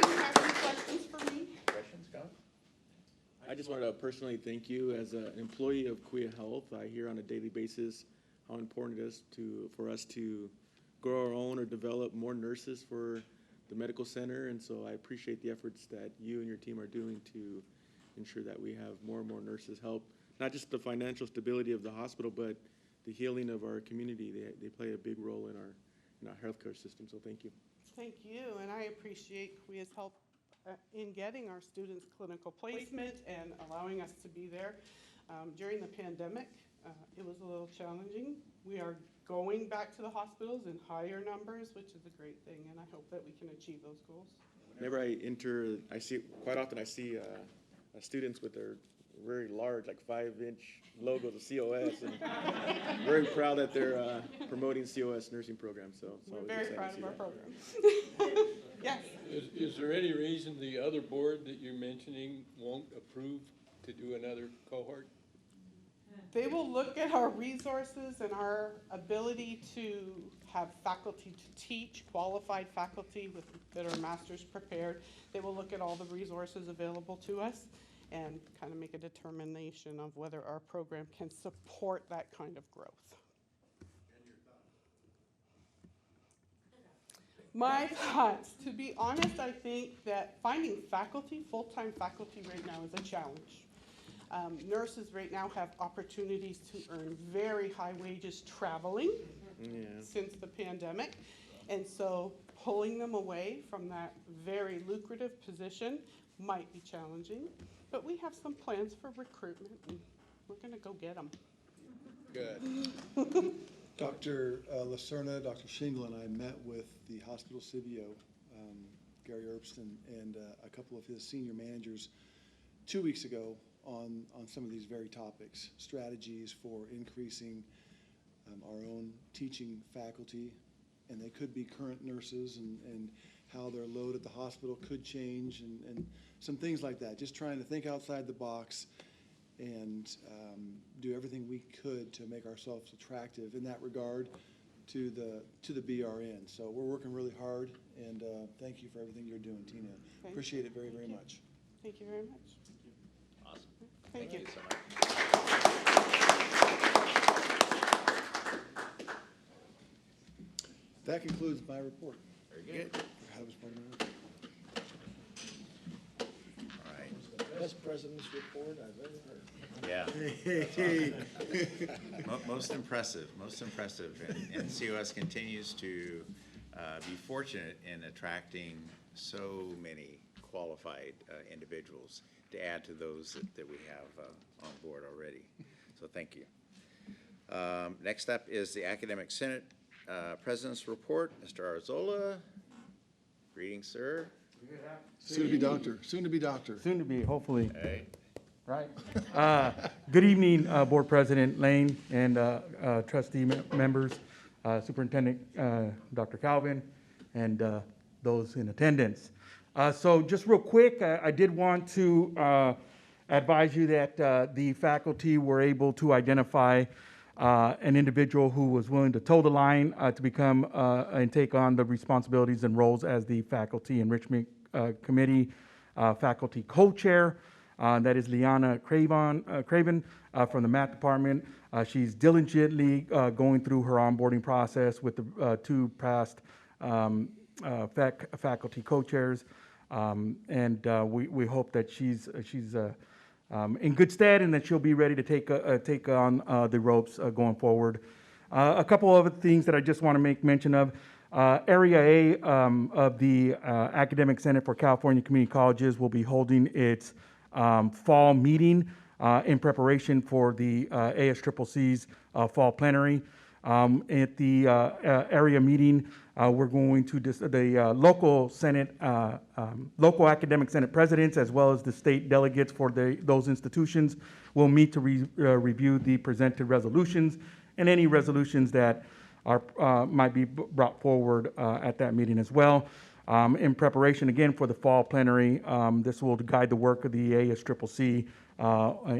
you have any questions for me? Questions, comments? I just wanted to personally thank you as an employee of Kuya Health. I hear on a daily basis how important it is for us to grow our own or develop more nurses for the medical center, and so I appreciate the efforts that you and your team are doing to ensure that we have more and more nurses help, not just the financial stability of the hospital, but the healing of our community. They play a big role in our healthcare system, so thank you. Thank you, and I appreciate Kuya's help in getting our students clinical placement and allowing us to be there. During the pandemic, it was a little challenging. We are going back to the hospitals in higher numbers, which is a great thing, and I hope that we can achieve those goals. Whenever I enter, quite often I see students with their very large, like 5-inch logos of COS, and very proud that they're promoting COS nursing programs. So we're very proud of our program. Yes. Is there any reason the other board that you're mentioning won't approve to do another cohort? They will look at our resources and our ability to have faculty to teach, qualified faculty that are masters prepared. They will look at all the resources available to us and kind of make a determination of whether our program can support that kind of growth. My thoughts, to be honest, I think that finding faculty, full-time faculty right now is a challenge. Nurses right now have opportunities to earn very high wages traveling since the pandemic. And so pulling them away from that very lucrative position might be challenging. But we have some plans for recruitment, and we're going to go get them. Good. Dr. Lacerna, Dr. Shingle, and I met with the hospital CBO, Gary Erbston, and a couple of his senior managers 2 weeks ago on some of these very topics, strategies for increasing our own teaching faculty, and they could be current nurses, and how their load at the hospital could change, and some things like that. Just trying to think outside the box and do everything we could to make ourselves attractive in that regard to the BRN. So we're working really hard, and thank you for everything you're doing, Tina. Thank Appreciate it very, you. very much. Thank you very much. Awesome. Thank you. so much. That concludes my report. Very good. That was part of my report. All right. The best president's report I've ever heard. Yeah. Most impressive, most impressive. And COS continues to be fortunate in attracting so many qualified individuals to add to those that we have on board already. So thank you. Next up is the Academic Senate President's Report. Mr. Arzola, greetings, sir. Soon to be doctor, soon to be doctor. Soon to be, hopefully. Hey. Right. Good evening, Board President Lane and trustee members, Superintendent Dr. Calvin, and those in attendance. So just real quick, I did want to advise you that the faculty were able to identify an individual who was willing to toe the line to become and take on the responsibilities and roles as the Faculty Enrichment Committee faculty co-chair. That is Liana Craven from the Math Department. She's diligently going through her onboarding process with the two past faculty co-chairs. And we hope that she's in good stead and that she'll be ready to take on the ropes going forward. A couple other things that I just want to make mention of. Area A of the Academic Senate for California Community Colleges will be holding its fall meeting in preparation for the ASCCC's fall plenary. At the area meeting, we're going to the local Senate, local academic Senate presidents, as well as the state delegates for those institutions, will meet to review the presented resolutions and any resolutions that are might be brought forward at that meeting as well. In preparation again for the fall plenary, this will guide the work of the ASCCC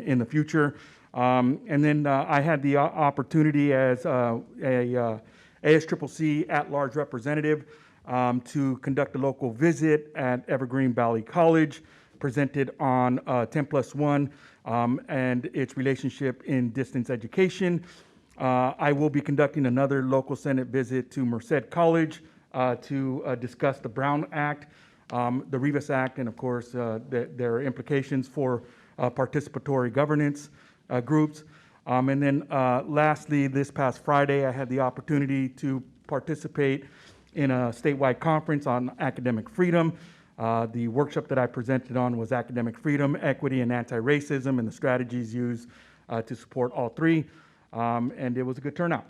in the future. And then I had the opportunity as a ASCCC at-large representative to conduct a local visit at Evergreen Valley College, presented on 10+1 and its relationship in distance education. I will be conducting another local Senate visit to Merced College to discuss the Brown Act, the Rivas Act, and of course their implications for participatory governance groups. And then lastly, this past Friday, I had the opportunity to participate in a statewide conference on academic freedom. The workshop that I presented on was academic freedom, equity, and anti-racism, and the strategies used to support all three. And it was a good turnout.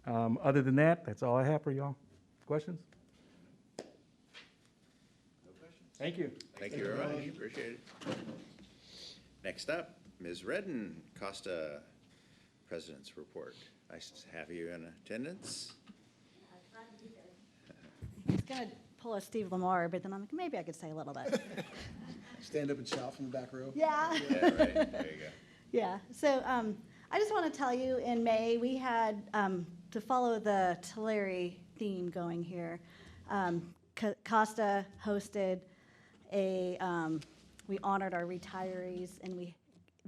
Other than that, that's all I have for y'all. Questions? No questions. Thank you. Thank you very much. Appreciate it. Next up, Ms. Redden, Costa President's Report. Nice to have you in attendance. I was going to pull a Steve Lamar, but then I'm like, maybe I could say a little bit. Stand up and shout from the back row. Yeah. Yeah, right. There you go. Yeah. So I just want to tell you, in May, we had, to follow the Tulare theme going here, Costa hosted we honored our retirees, and we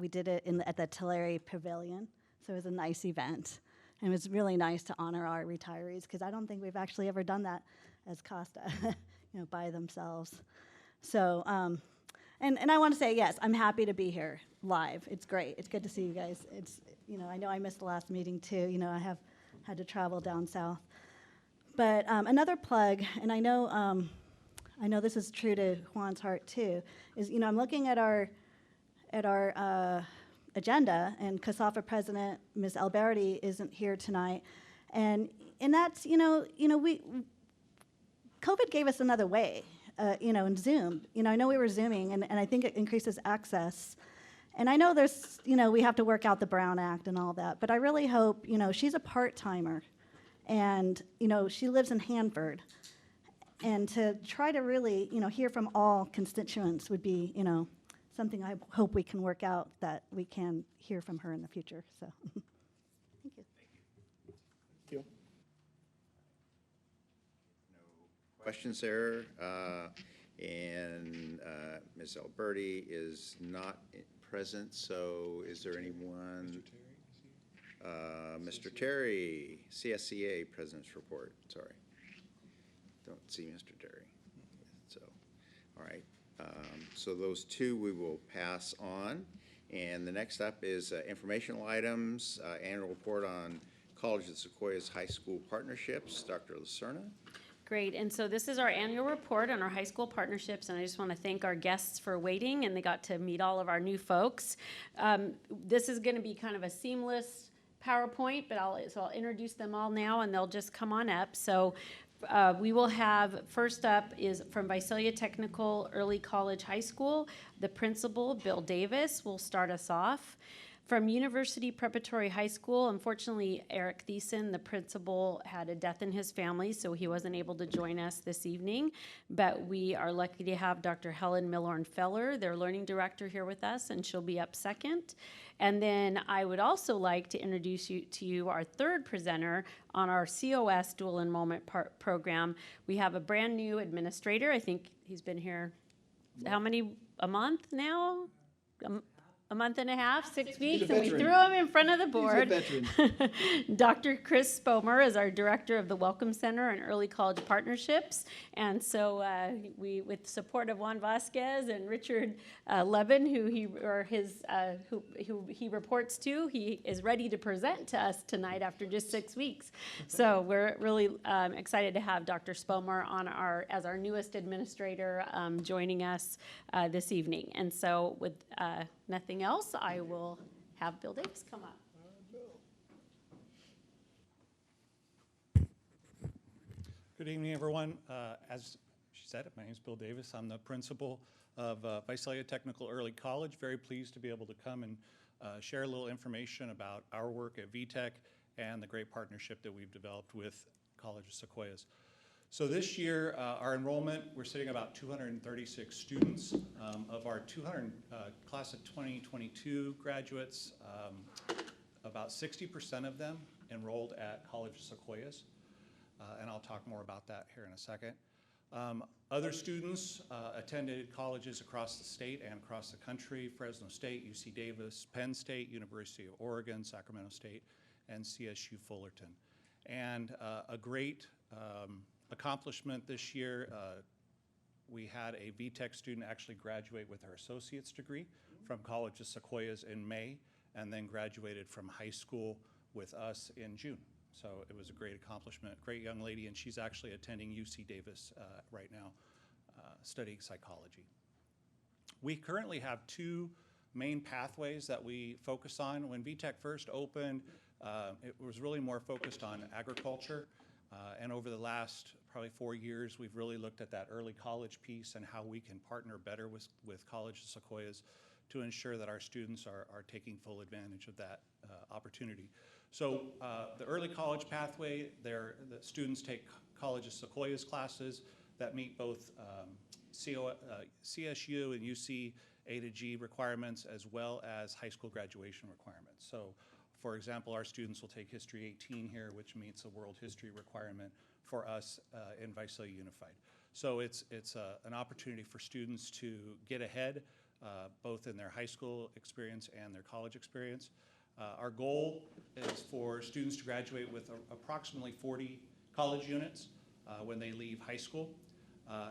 did it at the Tulare Pavilion. So it was a nice event. And it was really nice to honor our retirees, because I don't think we've actually ever done that as Costa, by themselves. So, and I want to say, yes, I'm happy to be here live. It's great. It's good to see you guys. I know I missed the last meeting too. I have had to travel down south. But another plug, and I know this is true to Juan's heart too, is, I'm looking at our agenda, and COSAFA President Ms. Alberti isn't here tonight, and that's COVID gave us another way, in Zoom. I know we were Zooming, and I think it increases access. And I know there's, we have to work out the Brown Act and all that, but I really hope, she's a part-timer, and, she lives in Hanford. And to try to really, hear from all constituents would be, something I hope we can work out, that we can hear from her in the future. So, thank you. Thank you. questions there. And Ms. Alberti is not present, so is there anyone? Mr. Terry, CSCA President's Report, sorry. Don't see Mr. Terry. So, all right. So those two we will pass on. And the next up is informational items, annual report on College of Sequoia's high school partnerships. Dr. Lacerna. Great, and so this is our annual report on our high school partnerships, and I just want to thank our guests for waiting, and they got to meet all of our new folks. This is going to be kind of a seamless PowerPoint, but I'll introduce them all now, and they'll just come on up. So we will have, first up is from Visalia Technical Early College High School. The principal, Bill Davis, will start us off. From University Preparatory High School, unfortunately, Eric Thiessen, the principal, had a death in his family, so he wasn't able to join us this evening. But we are lucky to have Dr. Helen Milhorn-Feller, their learning director, here with us, and she'll be up second. And then I would also like to introduce to you our third presenter on our COS dual enrollment program. We have a brand new administrator. I think he's been here, how many, a month now? A month and a half, 6 weeks, and we threw him in front of the board. He's a veteran. Dr. Chris Spomer is our director of the Welcome Center and Early College Partnerships, and so we, with support of Juan Vasquez and Richard Levin, who he reports to, he is ready to present to us tonight after just 6 weeks. So we're really excited to have Dr. Spomer on as our newest administrator joining us this evening. And so with nothing else, I will have Bill Davis come up. Good evening, everyone. As she said, my name is Bill Davis. I'm the principal of Visalia Technical Early College. Very pleased to be able to come and share a little information about our work at VTech and the great partnership that we've developed with College of Sequoias. So this year, our enrollment, we're sitting about 236 students. Of our class of 2022 graduates, about 60% of them enrolled at College of Sequoias, and I'll talk more about that here in a second. Other students attended colleges across the state and across the country: Fresno State, UC Davis, Penn State, University of Oregon, Sacramento State, and CSU Fullerton. And a great accomplishment this year, we had a VTech student actually graduate with her associate's degree from College of Sequoias in May, and then graduated from high school with us in June. So it was a great accomplishment, great young lady, and she's actually attending UC Davis right now, studying psychology. We currently have two main pathways that we focus on. When VTech first opened, it was really more focused on agriculture. And over the last probably 4 years, we've really looked at that early college piece and how we can partner better with College of Sequoias to ensure that our students are taking full advantage of that opportunity. So the early college pathway, the students take College of Sequoias classes that meet both CSU and UC A to G requirements, as well as high school graduation requirements. So for example, our students will take History 18 here, which meets a world history requirement for us in Visalia Unified. So it's an opportunity for students to get ahead, both in their high school experience and their college experience. Our goal is for students to graduate with approximately 40 college units when they leave high school.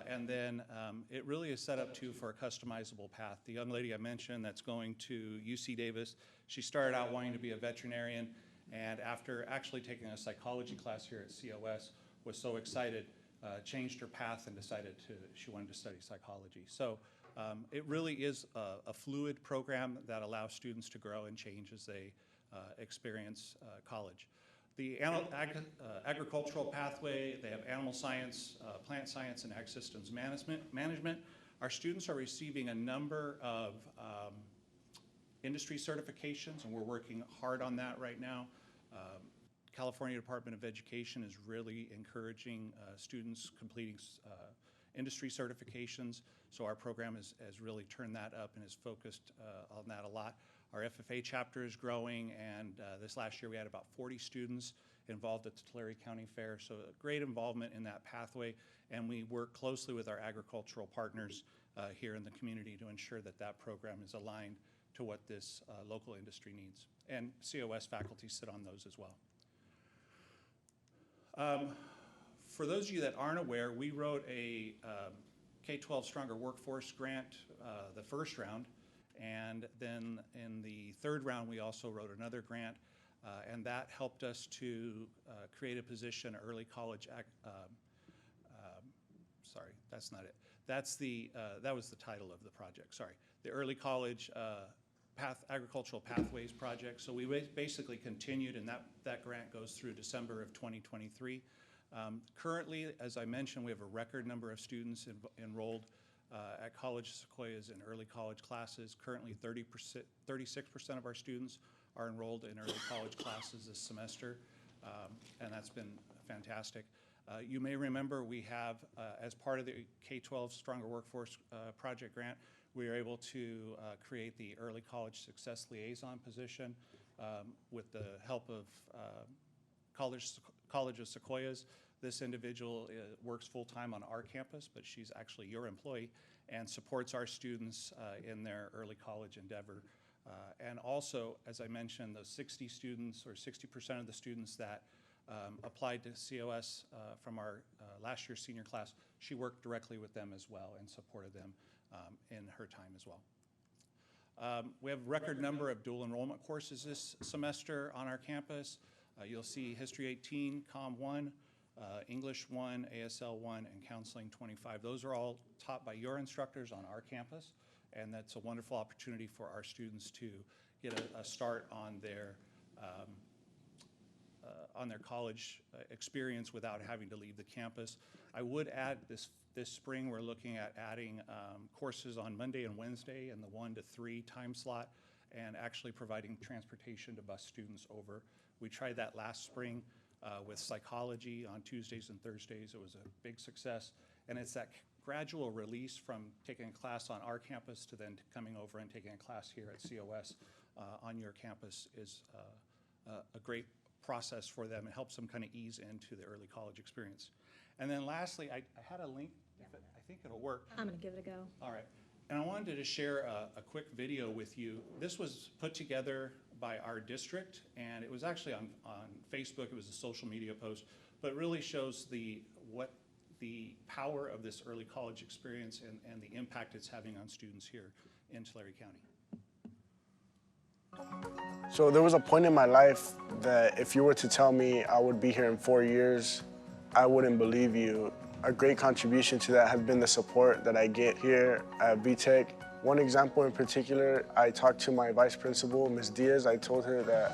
And then it really is set up too for a customizable path. The young lady I mentioned that's going to UC Davis, she started out wanting to be a veterinarian, and after actually taking a psychology class here at COS, was so excited, changed her path and decided she wanted to study psychology. So it really is a fluid program that allows students to grow and change as they experience college. The agricultural pathway, they have animal science, plant science, and ag systems management. Our students are receiving a number of industry certifications, and we're working hard on that right now. California Department of Education is really encouraging students completing industry certifications. So our program has really turned that up and is focused on that a lot. Our FFA chapter is growing, and this last year we had about 40 students involved at the Tulare County Fair. So a great involvement in that pathway, and we work closely with our agricultural partners here in the community to ensure that that program is aligned to what this local industry needs. And COS faculty sit on those as well. For those of you that aren't aware, we wrote a K-12 Stronger Workforce grant the first round, and then in the third round we also wrote another grant, and that helped us to create a position, early college, sorry, that's not it. That's that was the title of the project, sorry. The Early College Agricultural Pathways Project. So we basically continued, and that grant goes through December of 2023. Currently, as I mentioned, we have a record number of students enrolled at College Sequoias in early college classes. Currently, 36% of our students are enrolled in early college classes this semester, and that's been fantastic. You may remember we have, as part of the K-12 Stronger Workforce Project grant, we were able to create the Early College Success Liaison position with the help of College of Sequoias. This individual works full-time on our campus, but she's actually your employee and supports our students in their early college endeavor. And also, as I mentioned, those 60 students, or 60% of the students that applied to COS from our last year's senior class, she worked directly with them as well and supported them in her time as well. We have a record number of dual enrollment courses this semester on our campus. You'll see History 18, Comm 1, English 1, ASL 1, and Counseling 25. Those are all taught by your instructors on our campus, and that's a wonderful opportunity for our students to get a start on their college experience without having to leave the campus. I would add this spring we're looking at adding courses on Monday and Wednesday in the 1 to 3 time slot, and actually providing transportation to bus students over. We tried that last spring with psychology on Tuesdays and Thursdays. It was a big success, and it's that gradual release from taking a class on our campus to then coming over and taking a class here at COS on your campus is a great process for them. It helps them kind of ease into the early college experience. And then lastly, I had a link, I think it'll work. I'm gonna give it a go. All right. And I wanted to share a quick video with you. This was put together by our district, and it was actually on Facebook. It was a social media post, but it really shows what the power of this early college experience and the impact it's having on students here in Tulare County. So there was a point in my life that if you were to tell me I would be here in 4 years, I wouldn't believe you. A great contribution to that has been the support that I get here at VTech. One example in particular, I talked to my vice principal, Ms. Diaz. I told her that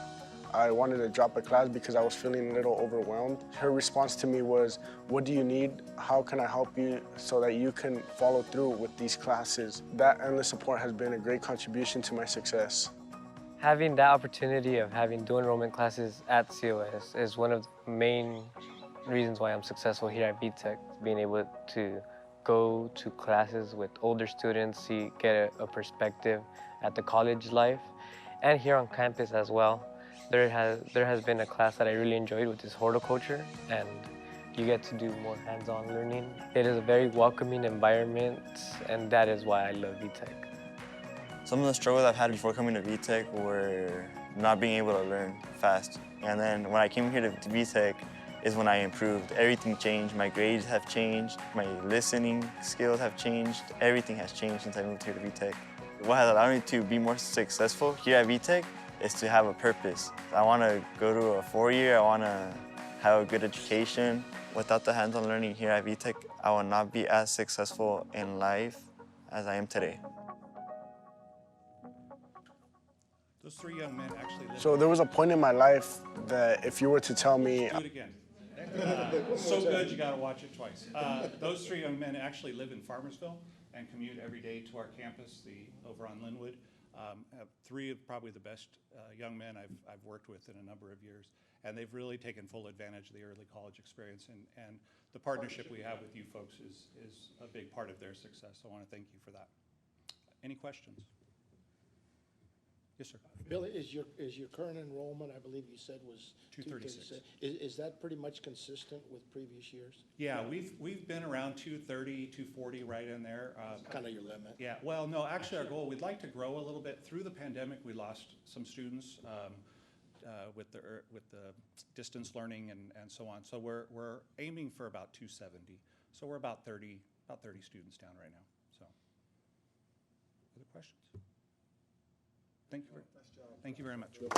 I wanted to drop a class because I was feeling a little overwhelmed. Her response to me was, what do you need? How can I help you so that you can follow through with these classes? That endless support has been a great contribution to my success. Having that opportunity of having dual enrollment classes at COS is one of the main reasons why I'm successful here at VTech, being able to go to classes with older students, get a perspective at the college life, and here on campus as well. There has been a class that I really enjoyed, which is horticulture, and you get to do more hands-on learning. It is a very welcoming environment, and that is why I love VTech. Some of the struggles I've had before coming to VTech were not being able to learn fast. And then when I came here to VTech is when I improved. Everything changed. My grades have changed. My listening skills have changed. Everything has changed since I moved here to VTech. What has allowed me to be more successful here at VTech is to have a purpose. I want to go to a 4-year. I want to have a good education. Without the hands-on learning here at VTech, I will not be as successful in life as I am today. Those 3 young men actually live. So there was a point in my life that if you were to tell me... Do it again. So good you gotta watch it twice. Those 3 young men actually live in Farmersville and commute every day to our campus over on Linwood. Three of probably the best young men I've worked with in a number of years, and they've really taken full advantage of the early college experience, and the partnership we have with you folks is a big part of their success. So I want to thank you for that. Any questions? Yes, sir. Bill, is your current enrollment, I believe you said, was 236. Is that pretty much consistent with previous years? Yeah, we've been around 230, 240, right in there. Kind of your limit? Yeah, well, no, actually our goal, we'd like to grow a little bit. Through the pandemic, we lost some students with the distance learning and so on. So we're aiming for about 270. So we're about 30 students down right now. So, other questions? Thank you very much. I think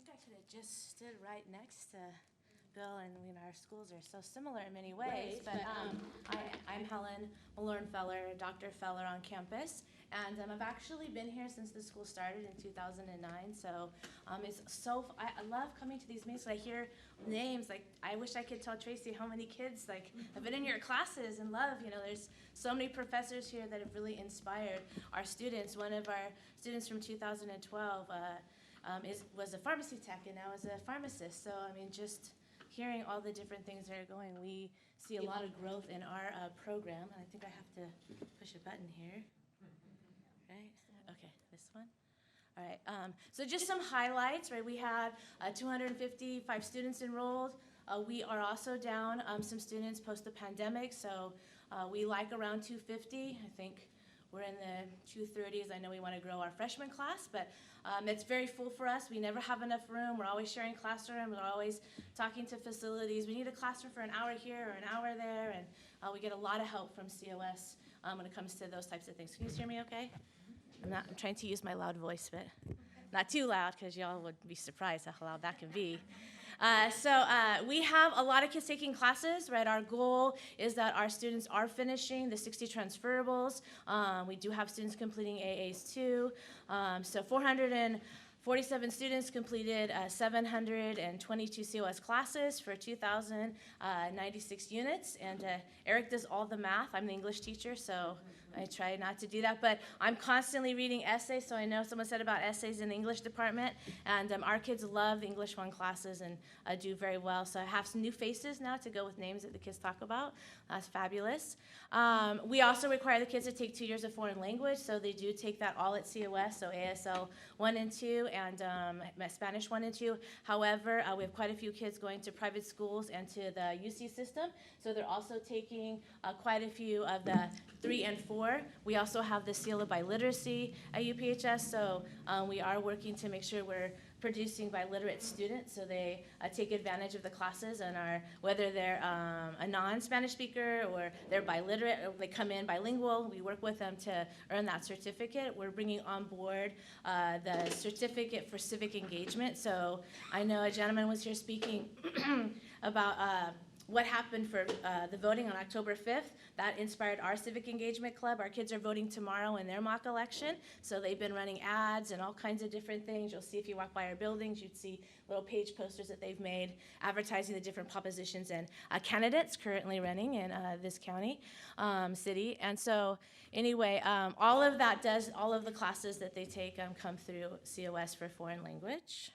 I could have just stood right next to Bill, and our schools are so similar in many ways. But I'm Helen Malone-Feller, Dr. Feller on campus, and I've actually been here since the school started in 2009. So it's so I love coming to these meetings. I hear names like I wish I could tell Tracy how many kids have been in your classes and love. There's so many professors here that have really inspired our students. One of our students from 2012 was a pharmacy tech and now is a pharmacist. So just hearing all the different things that are going, we see a lot of growth in our program. And I think I have to push a button here. Right? Okay, this one. All right. So just some highlights, right? We had 255 students enrolled. We are also down some students post the pandemic. So we like around 250. I think we're in the 230s. I know we want to grow our freshman class, but it's very full for us. We never have enough room. We're always sharing classroom. We're always talking to facilities. We need a classroom for an hour here or an hour there, and we get a lot of help from COS when it comes to those types of things. Can you hear me okay? I'm trying to use my loud voice, but not too loud because y'all would be surprised how loud that can be. So we have a lot of kids taking classes, right? Our goal is that our students are finishing the 60 transferables. We do have students completing AAs too. So 447 students completed 722 COS classes for 2,096 units. And Eric does all the math. I'm the English teacher, so I try not to do that, but I'm constantly reading essays, so I know someone said about essays in the English department, and our kids love the English 1 classes and do very well. So I have some new faces now to go with names that the kids talk about. That's fabulous. We also require the kids to take 2 years of foreign language, so they do take that all at COS, so ASL 1 and 2 and Spanish 1 and 2. However, we have quite a few kids going to private schools and to the UC system, so they're also taking quite a few of the 3 and 4. We also have the seal of biliteracy at UPHS, so we are working to make sure we're producing biliterate students, so they take advantage of the classes and are, whether they're a non-Spanish speaker or they're biliterate, or they come in bilingual, we work with them to earn that certificate. We're bringing on board the certificate for civic engagement. So I know a gentleman was here speaking about what happened for the voting on October 5th. That inspired our civic engagement club. Our kids are voting tomorrow in their mock election, so they've been running ads and all kinds of different things. You'll see if you walk by our buildings, you'd see little page posters that they've made advertising the different propositions and candidates currently running in this county, city. And so anyway, all of that does, all of the classes that they take come through COS for foreign language.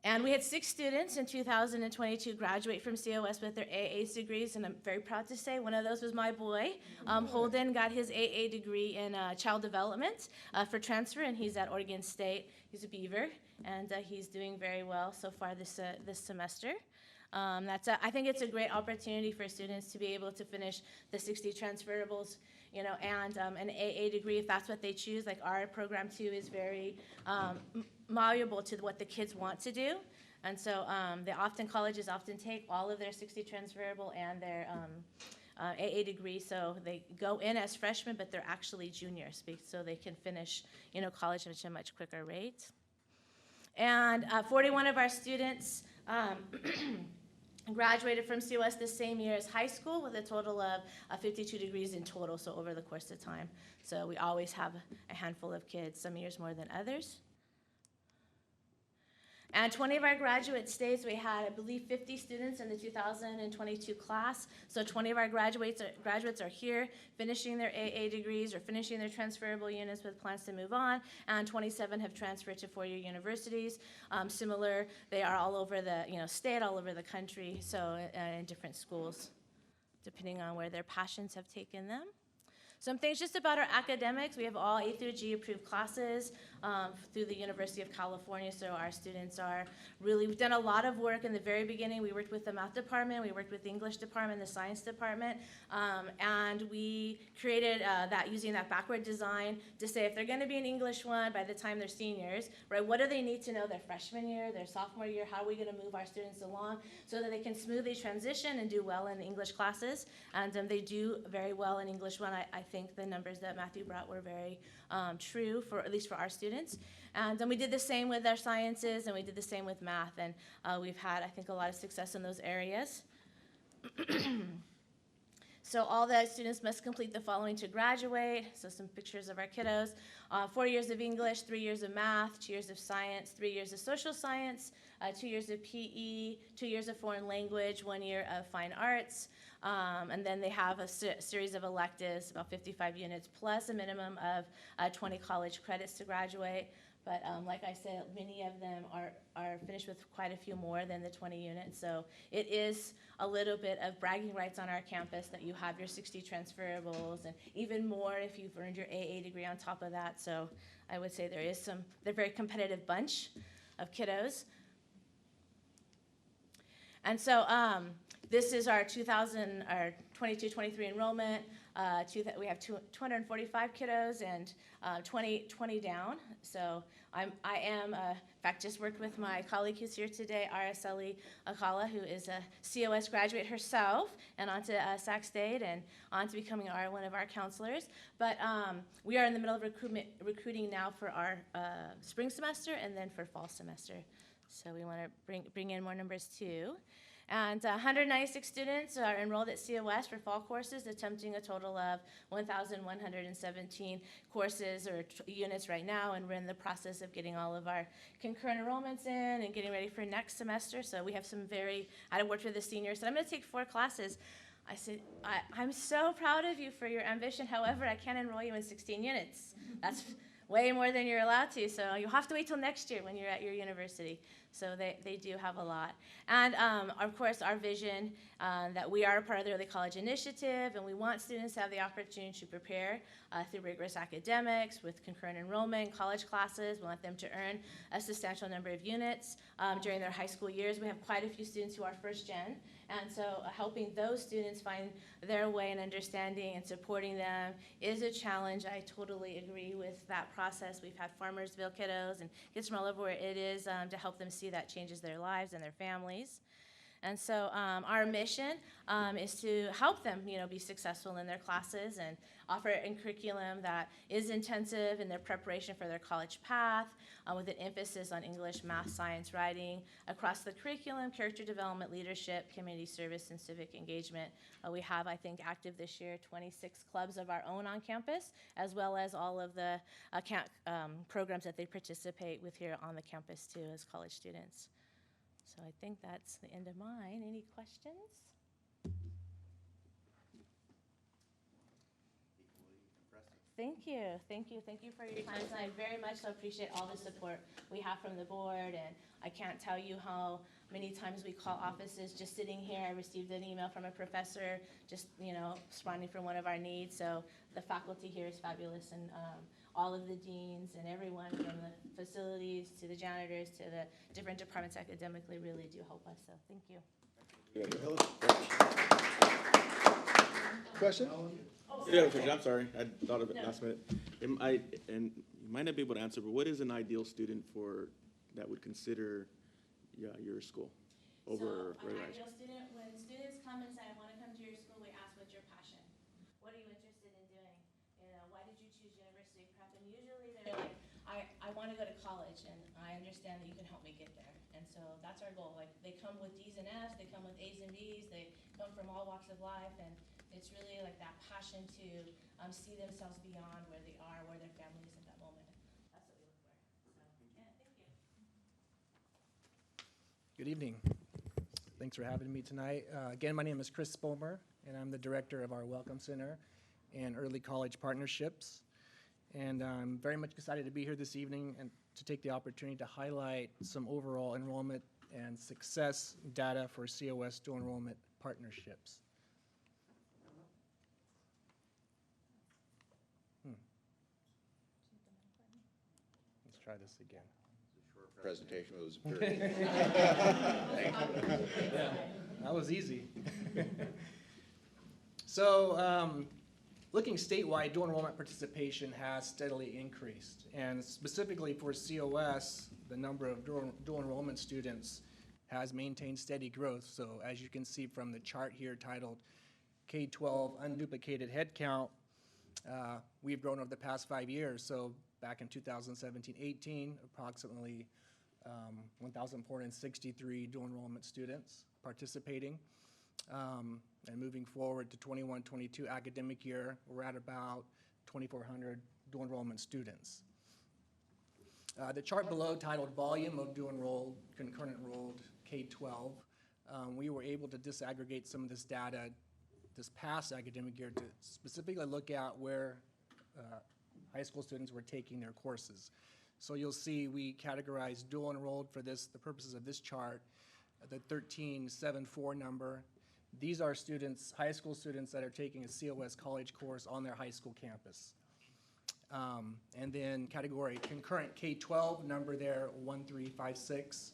And we had 6 students in 2022 graduate from COS with their AA degrees, and I'm very proud to say one of those was my boy. Holden got his AA degree in child development for transfer, and he's at Oregon State. He's a Beaver, and he's doing very well so far this semester. I think it's a great opportunity for students to be able to finish the 60 transferables, and an AA degree if that's what they choose. Like our program too is very malleable to what the kids want to do, and so colleges often take all of their 60 transferable and their AA degree, so they go in as freshmen, but they're actually juniors, so they can finish college at a much quicker rate. And 41 of our students graduated from COS the same year as high school with a total of 52 degrees in total, so over the course of time. So we always have a handful of kids, some years more than others. And 20 of our graduate stays, we had, I believe, 50 students in the 2022 class. So 20 of our graduates are here finishing their AA degrees or finishing their transferable units with plans to move on, and 27 have transferred to four-year universities. Similar, they are all over the state, all over the country, so in different schools, depending on where their passions have taken them. Some things just about our academics. We have all A through G approved classes through the University of California, so our students are really, we've done a lot of work in the very beginning. We worked with the math department, we worked with the English department, the science department, and we created that using that backward design to say if they're gonna be an English one by the time they're seniors, right, what do they need to know their freshman year, their sophomore year, how are we gonna move our students along so that they can smoothly transition and do well in the English classes, and they do very well in English one. I think the numbers that Matthew brought were very true, for at least for our students. And we did the same with our sciences, and we did the same with math, and we've had, I think, a lot of success in those areas. So all the students must complete the following to graduate. So some pictures of our kiddos. 4 years of English, 3 years of math, 2 years of science, 3 years of social science, 2 years of PE, 2 years of foreign language, 1 year of fine arts. And then they have a series of electives, about 55 units, plus a minimum of 20 college credits to graduate. But like I said, many of them are finished with quite a few more than the 20 units. So it is a little bit of bragging rights on our campus that you have your 60 transferables, and even more if you've earned your AA degree on top of that. So I would say they're a very competitive bunch of kiddos. And so this is our 22-23 enrollment. We have 245 kiddos and 20 down. So I am, in fact, just worked with my colleague who's here today, Araceli Akala, who is a COS graduate herself, and on to Sac State and on to becoming one of our counselors. But we are in the middle of recruiting now for our spring semester and then for fall semester. So we want to bring in more numbers too. And 196 students are enrolled at COS for fall courses, attempting a total of 1,117 courses or units right now, and we're in the process of getting all of our concurrent enrollments in and getting ready for next semester. So we have I had worked with the seniors, so I'm going to take 4 classes. I said, I'm so proud of you for your ambition. However, I can't enroll you in 16 units. That's way more than you're allowed to, so you'll have to wait till next year when you're at your university. So they do have a lot. And of course, our vision that we are a part of the Early College Initiative, and we want students to have the opportunity to prepare through rigorous academics with concurrent enrollment, college classes. We want them to earn a substantial number of units during their high school years. We have quite a few students who are first gen, and so helping those students find their way and understanding and supporting them is a challenge. I totally agree with that process. We've had Farmersville kiddos and kids from all over where it is to help them see that changes their lives and their families. And so our mission is to help them, be successful in their classes and offer a curriculum that is intensive in their preparation for their college path, with an emphasis on English, math, science, writing, across the curriculum, character development, leadership, community service, and civic engagement. We have, I think, active this year, 26 clubs of our own on campus, as well as all of the programs that they participate with here on the campus too as college students. So I think that's the end of mine. Any questions? Thank you for your time tonight. I very much so appreciate all the support we have from the board, and I can't tell you how many times we call offices just sitting here. I received an email from a professor just, responding for one of our needs. So the faculty here is fabulous, and all of the deans and everyone from the facilities to the janitors to the different departments academically really do help us. So thank you. Question? Yeah, I'm sorry. I thought of it last minute. And you might not be able to answer, but what is an ideal student that would consider your school over So an ideal student, when students come and say, I want to come to your school, we ask, what's your passion? What are you interested in doing? Why did you choose university prep? And usually they're like, I want to go to college, and I understand that you can help me get there. And so that's our goal. Like, they come with D's and F's, they come with A's and B's, they come from all walks of life, and it's really like that passion to see themselves beyond where they are, where their family is at that moment. That's what we look for. So, yeah, thank you. Good evening. Thanks for having me tonight. Again, my name is Chris Spomer, and I'm the director of our Welcome Center and Early College Partnerships. And I'm very much excited to be here this evening and to take the opportunity to highlight some overall enrollment and success data for COS dual enrollment partnerships. Let's try this again. Presentation was very. Yeah, that was easy. So, looking statewide, dual enrollment participation has steadily increased, and specifically for COS, the number of dual enrollment students has maintained steady growth. So, as you can see from the chart here titled K-12 Unduplicated Headcount, we've grown over the past 5 years. So, back in 2017-18, approximately 1,463 dual enrollment students participating. And moving forward to 21-22 academic year, we're at about 2,400 dual enrollment students. The chart below titled Volume of Dual Enrolled, Concurrent Enrolled K-12, we were able to disaggregate some of this data this past academic year to specifically look at where high school students were taking their courses. So you'll see we categorize dual enrolled for the purposes of this chart, the 1374 number. These are students, high school students that are taking a COS college course on their high school campus. And then category concurrent K-12 number there, 1356.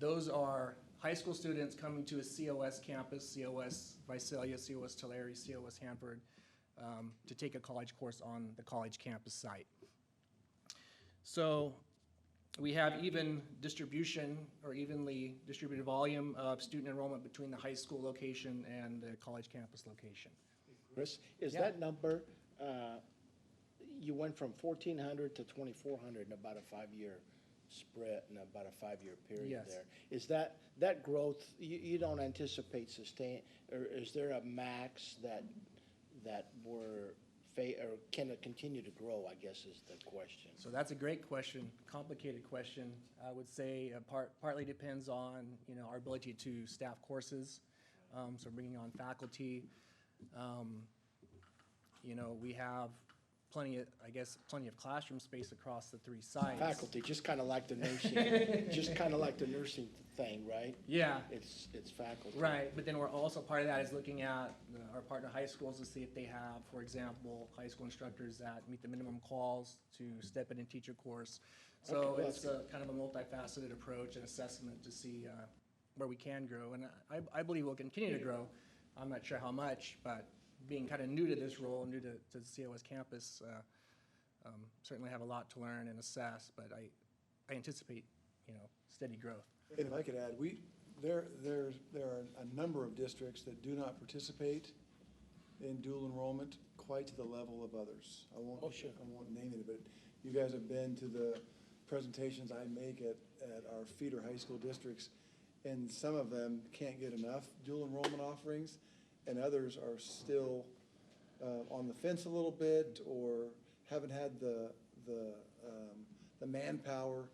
Those are high school students coming to a COS campus, COS Visalia, COS Tulare, COS Hanford, to take a college course on the college campus site. So we have even distribution or evenly distributed volume of student enrollment between the high school location and the college campus location. Chris, is Yeah. that number, you went from 1,400 to 2,400 in about a 5-year spread, in about a 5-year period Yes. there. Is that growth, you don't anticipate sustain, or is there a max that we're, or can it continue to grow, I guess is the question. So that's a great question, complicated question. I would say partly depends on, our ability to staff courses, so bringing on faculty. We have plenty of classroom space across the 3 sites. Faculty, just kind of like the nursing, thing, right? Yeah. It's faculty. Right, but then we're also, part of that is looking at our partner high schools to see if they have, for example, high school instructors that meet the minimum quals to step in and teach a course. So Okay, well, it's a kind of a multifaceted approach and assessment to see where we can grow. And I believe we'll continue to grow. I'm not sure how much, but being kind of new to this role, new to the COS campus, certainly have a lot to learn and assess, but I anticipate, steady growth. And if I could add, there are a number of districts that do not participate in dual enrollment quite to the level of others. I won't name it, but you guys have been to the presentations I make at our feeder high school districts, and some of them can't get enough dual enrollment offerings, and others are still on the fence a little bit or haven't had the manpower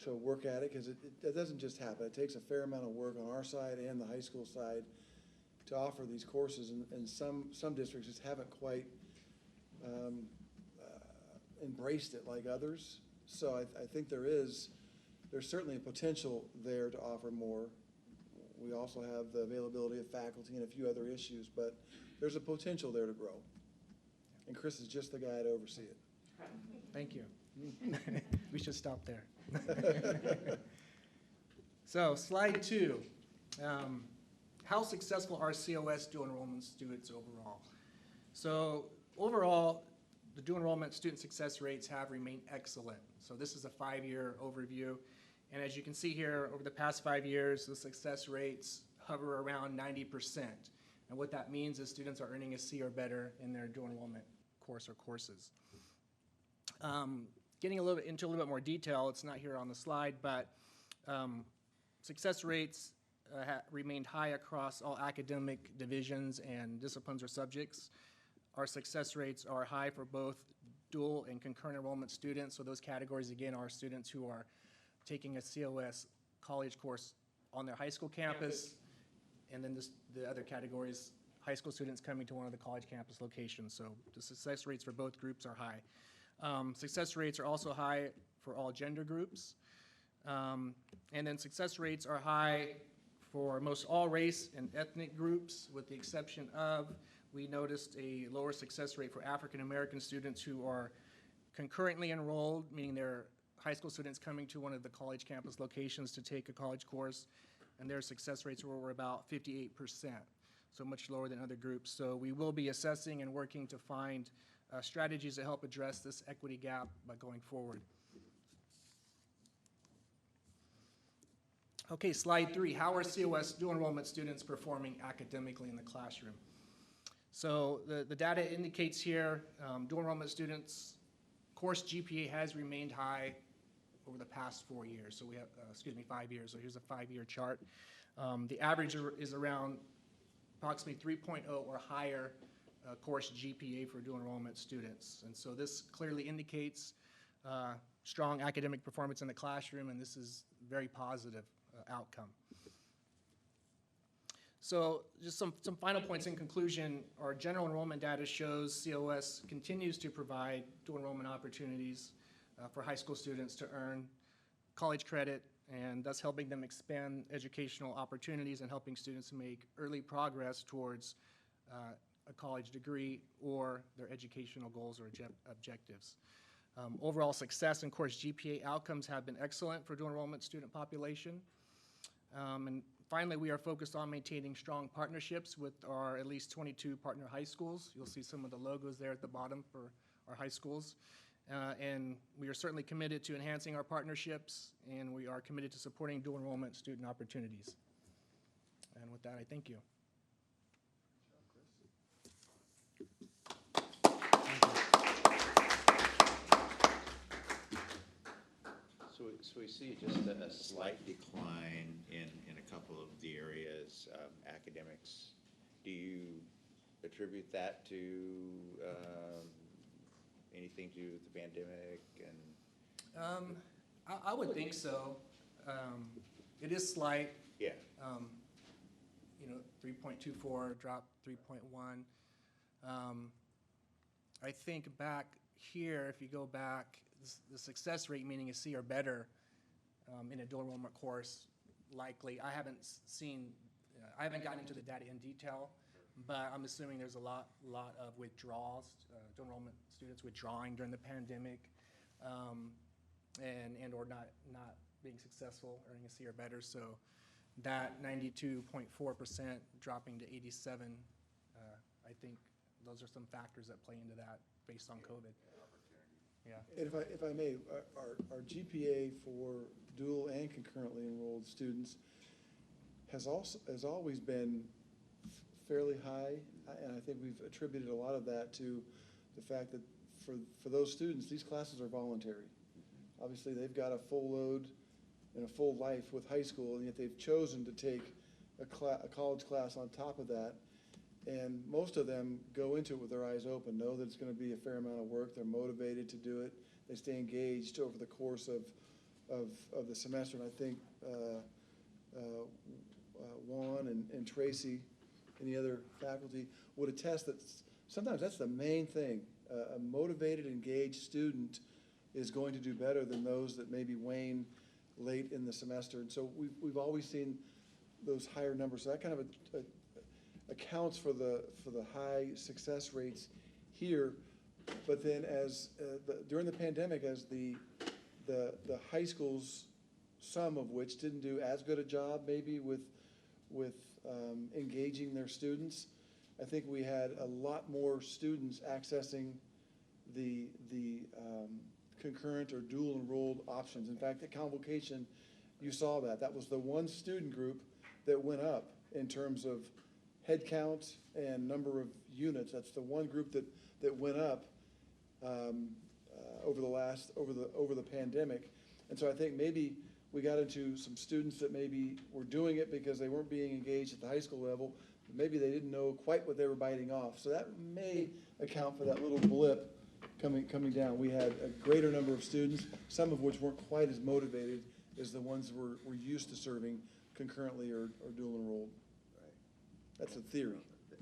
to work at it, because it doesn't just happen. It takes a fair amount of work on our side and the high school side to offer these courses, and some districts just haven't quite embraced it like others. So I think there's certainly a potential there to offer more. We also have the availability of faculty and a few other issues, but there's a potential there to grow. And Chris is just the guy to oversee it. Thank you. We should stop there. So slide 2. How successful are COS dual enrollment students overall? So overall, the dual enrollment student success rates have remained excellent. So this is a 5-year overview. And as you can see here, over the past 5 years, the success rates hover around 90%. And what that means is students are earning a C or better in their dual enrollment course or courses. Getting into a little bit more detail, it's not here on the slide, but success rates remained high across all academic divisions and disciplines or subjects. Our success rates are high for both dual and concurrent enrollment students. So those categories, again, are students who are taking a COS college course on their high school campus. And then the other categories, high school students coming to one of the college campus locations. So the success rates for both groups are high. Success rates are also high for all gender groups. And then success rates are high for most all race and ethnic groups, with the exception of, we noticed a lower success rate for African American students who are concurrently enrolled, meaning they're high school students coming to one of the college campus locations to take a college course, and their success rates were about 58%, so much lower than other groups. So we will be assessing and working to find strategies to help address this equity gap by going forward. Okay, slide 3. How are COS dual enrollment students performing academically in the classroom? So the data indicates here, dual enrollment students' course GPA has remained high over the past 4 years. So we have, 5 years. So here's a 5-year chart. The average is around approximately 3.0 or higher course GPA for dual enrollment students. And so this clearly indicates strong academic performance in the classroom, and this is very positive outcome. So just some final points in conclusion. Our general enrollment data shows COS continues to provide dual enrollment opportunities for high school students to earn college credit, and thus helping them expand educational opportunities and helping students make early progress towards a college degree or their educational goals or objectives. Overall success and course GPA outcomes have been excellent for dual enrollment student population. And finally, we are focused on maintaining strong partnerships with our at least 22 partner high schools. You'll see some of the logos there at the bottom for our high schools. And we are certainly committed to enhancing our partnerships, and we are committed to supporting dual enrollment student opportunities. And with that, I thank you. So we see just a slight decline in a couple of the areas, academics. Do you attribute that to anything to do with the pandemic? And I would think so. It is slight. Yeah. 3.24 dropped 3.1. I think back here, if you go back, the success rate, meaning a C or better in a dual enrollment course, likely. I haven't gotten into the data in detail, but I'm assuming there's a lot of withdrawals, dual enrollment students withdrawing during the pandemic, and or not being successful, earning a C or better. So that 92.4% dropping to 87, I think those are some factors that play into that based on COVID. Yeah. If I may, our GPA for dual and concurrently enrolled students has always been fairly high, and I think we've attributed a lot of that to the fact that for those students, these classes are voluntary. Obviously, they've got a full load and a full life with high school, and yet they've chosen to take a college class on top of that. And most of them go into it with their eyes open, know that it's going to be a fair amount of work. They're motivated to do it. They stay engaged over the course of the semester. And I think Juan and Tracy and the other faculty would attest that sometimes that's the main thing. A motivated, engaged student is going to do better than those that maybe wane late in the semester. And so we've always seen those higher numbers. So that kind of accounts for the high success rates here. But then during the pandemic, as the high schools, some of which didn't do as good a job maybe with engaging their students, I think we had a lot more students accessing the concurrent or dual enrolled options. In fact, at convocation, you saw that. That was the one student group that went up in terms of head count and number of units. That's the one group that went up over the pandemic. And so I think maybe we got into some students that maybe were doing it because they weren't being engaged at the high school level. Maybe they didn't know quite what they were biting off. So that may account for that little blip coming down. We had a greater number of students, some of which weren't quite as motivated as the ones we're used to serving concurrently or dual enrolled. That's a theory,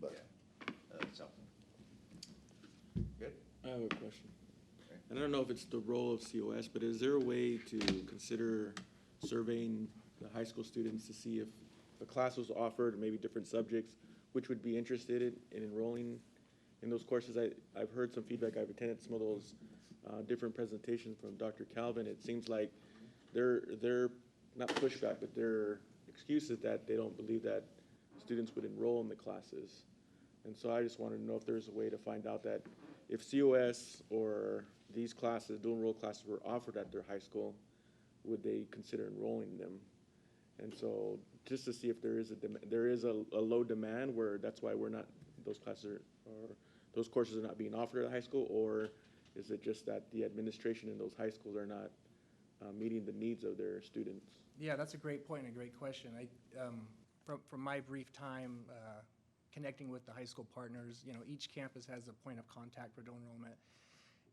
but. That's something. Good. I have a question. And I don't know if it's the role of COS, but is there a way to consider surveying the high school students to see if a class was offered, or maybe different subjects, which would be interested in enrolling in those courses? I've heard some feedback. I've attended some of those different presentations from Dr. Calvin. It seems like they're not pushback, but their excuse is that they don't believe that students would enroll in the classes. And so I just wanted to know if there's a way to find out that if COS or these classes, dual enroll classes, were offered at their high school, would they consider enrolling in them? And so just to see if there is a low demand where that's why those classes or those courses are not being offered at high school, or is it just that the administration in those high schools are not meeting the needs of their students? Yeah, that's a great point and a great question. From my brief time connecting with the high school partners, each campus has a point of contact for dual enrollment.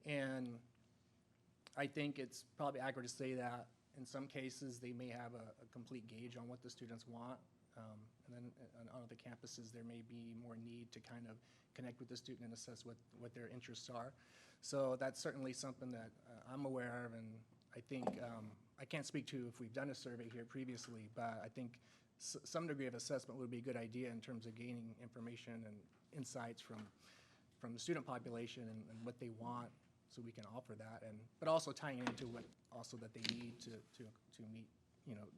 And I think it's probably accurate to say that in some cases they may have a complete gauge on what the students want. And then on other campuses there may be more need to kind of connect with the student and assess what their interests are. So that's certainly something that I'm aware of, and I think I can't speak to if we've done a survey here previously, but I think some degree of assessment would be a good idea in terms of gaining information and insights from the student population and what they want, so we can offer that, but also tying it into what also that they need to meet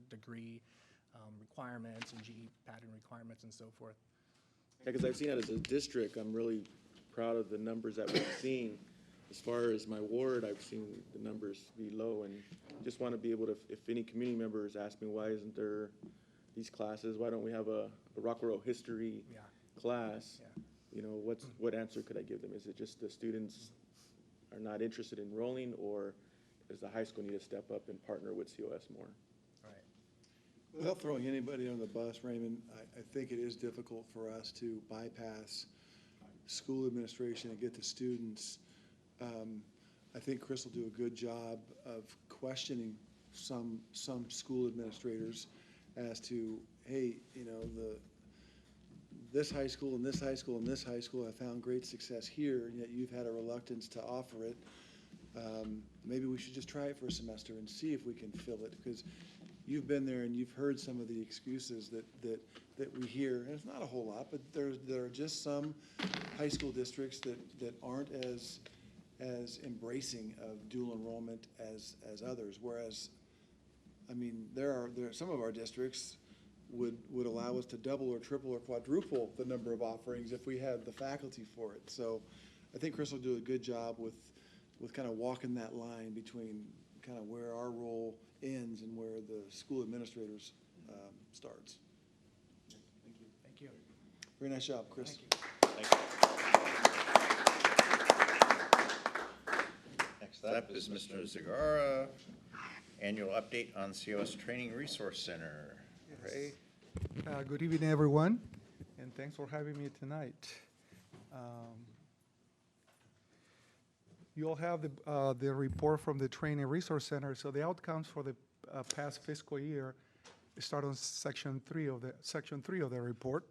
degree requirements and GE pattern requirements and so forth. Yeah, because I've seen it as a district. I'm really proud of the numbers that we've seen. As far as my ward, I've seen the numbers be low, and just want to be able to, if any community members ask me why isn't there these classes, why don't we have a Rockwell history class? What answer could I give them? Is it just the students are not interested in enrolling, or does the high school need to step up and partner with COS more? Without throwing anybody on the bus, Raymond, I think it is difficult for us to bypass school administration and get the students. I think Chris will do a good job of questioning some school administrators as to, hey, this high school and this high school and this high school have found great success here, and yet you've had a reluctance to offer it. Maybe we should just try it for a semester and see if we can fill it, because you've been there and you've heard some of the excuses that we hear, and it's not a whole lot, but there are just some high school districts that aren't as embracing of dual enrollment as others. Whereas, I mean, there are some of our districts would allow us to double or triple or quadruple the number of offerings if we had the faculty for it. So I think Chris will do a good job with kind of walking that line between kind of where our role ends and where the school administrators starts. Thank you. Thank you. Very nice job, Chris. Thank you. Next up is Mr. Zagara. Annual update on COS Training Resource Center. Ray? Good evening, everyone, and thanks for having me tonight. You all have the report from the Training Resource Center. So the outcomes for the past fiscal year start on section 3 of the report.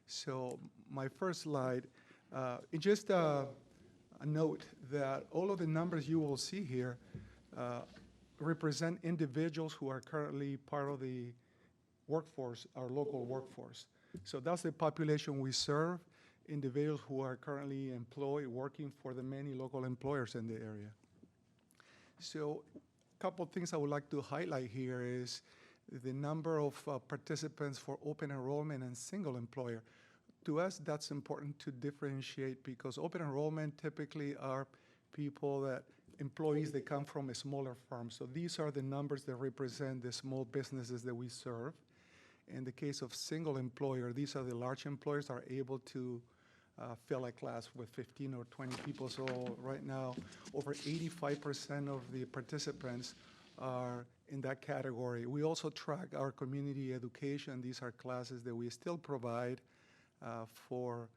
So my first slide, just a note that all of the numbers you will see here represent individuals who are currently part of the workforce, our local workforce. So that's the population we serve, individuals who are currently employed, working for the many local employers in the area. So a couple of things I would like to highlight here is the number of participants for open enrollment and single employer. To us, that's important to differentiate, because open enrollment typically are employees that come from a smaller firm. So these are the numbers that represent the small businesses that we serve. In the case of single employer, these are the large employers that are able to fill a class with 15 or 20 people. So right now, over 85% of the participants are in that category. We also track our community education. These are classes that we still provide for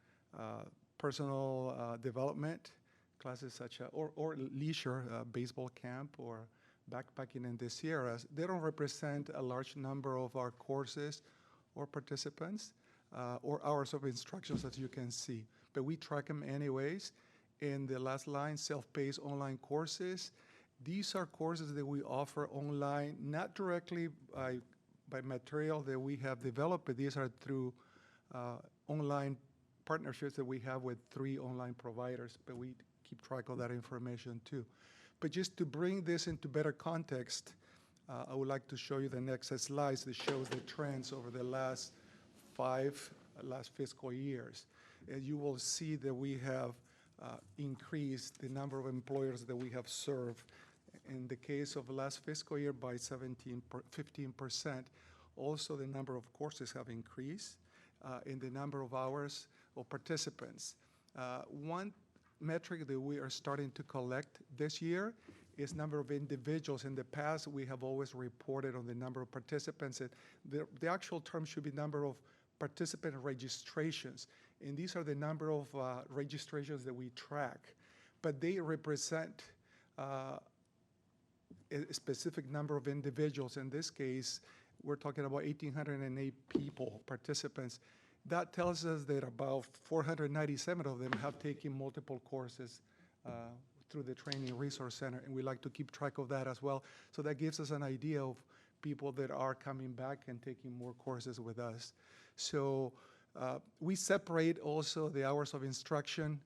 personal development, classes such as, or leisure, baseball camp or backpacking in the Sierras. They don't represent a large number of our courses or participants or hours of instructions, as you can see. But we track them anyways. In the last line, self-paced online courses. These are courses that we offer online, not directly by material that we have developed, but these are through online partnerships that we have with 3 online providers, but we keep track of that information too. But just to bring this into better context, I would like to show you the next slides that shows the trends over the last fiscal years. And you will see that we have increased the number of employers that we have served. In the case of last fiscal year by 15%. Also, the number of courses have increased in the number of hours of participants. One metric that we are starting to collect this year is number of individuals. In the past, we have always reported on the number of participants. And the actual term should be number of participant registrations. And these are the number of registrations that we track. But they represent a specific number of individuals. In this case, we're talking about 1,808 people, participants. That tells us that about 497 of them have taken multiple courses through the Training Resource Center, and we like to keep track of that as well. So that gives us an idea of people that are coming back and taking more courses with us. So we separate also the hours of instruction.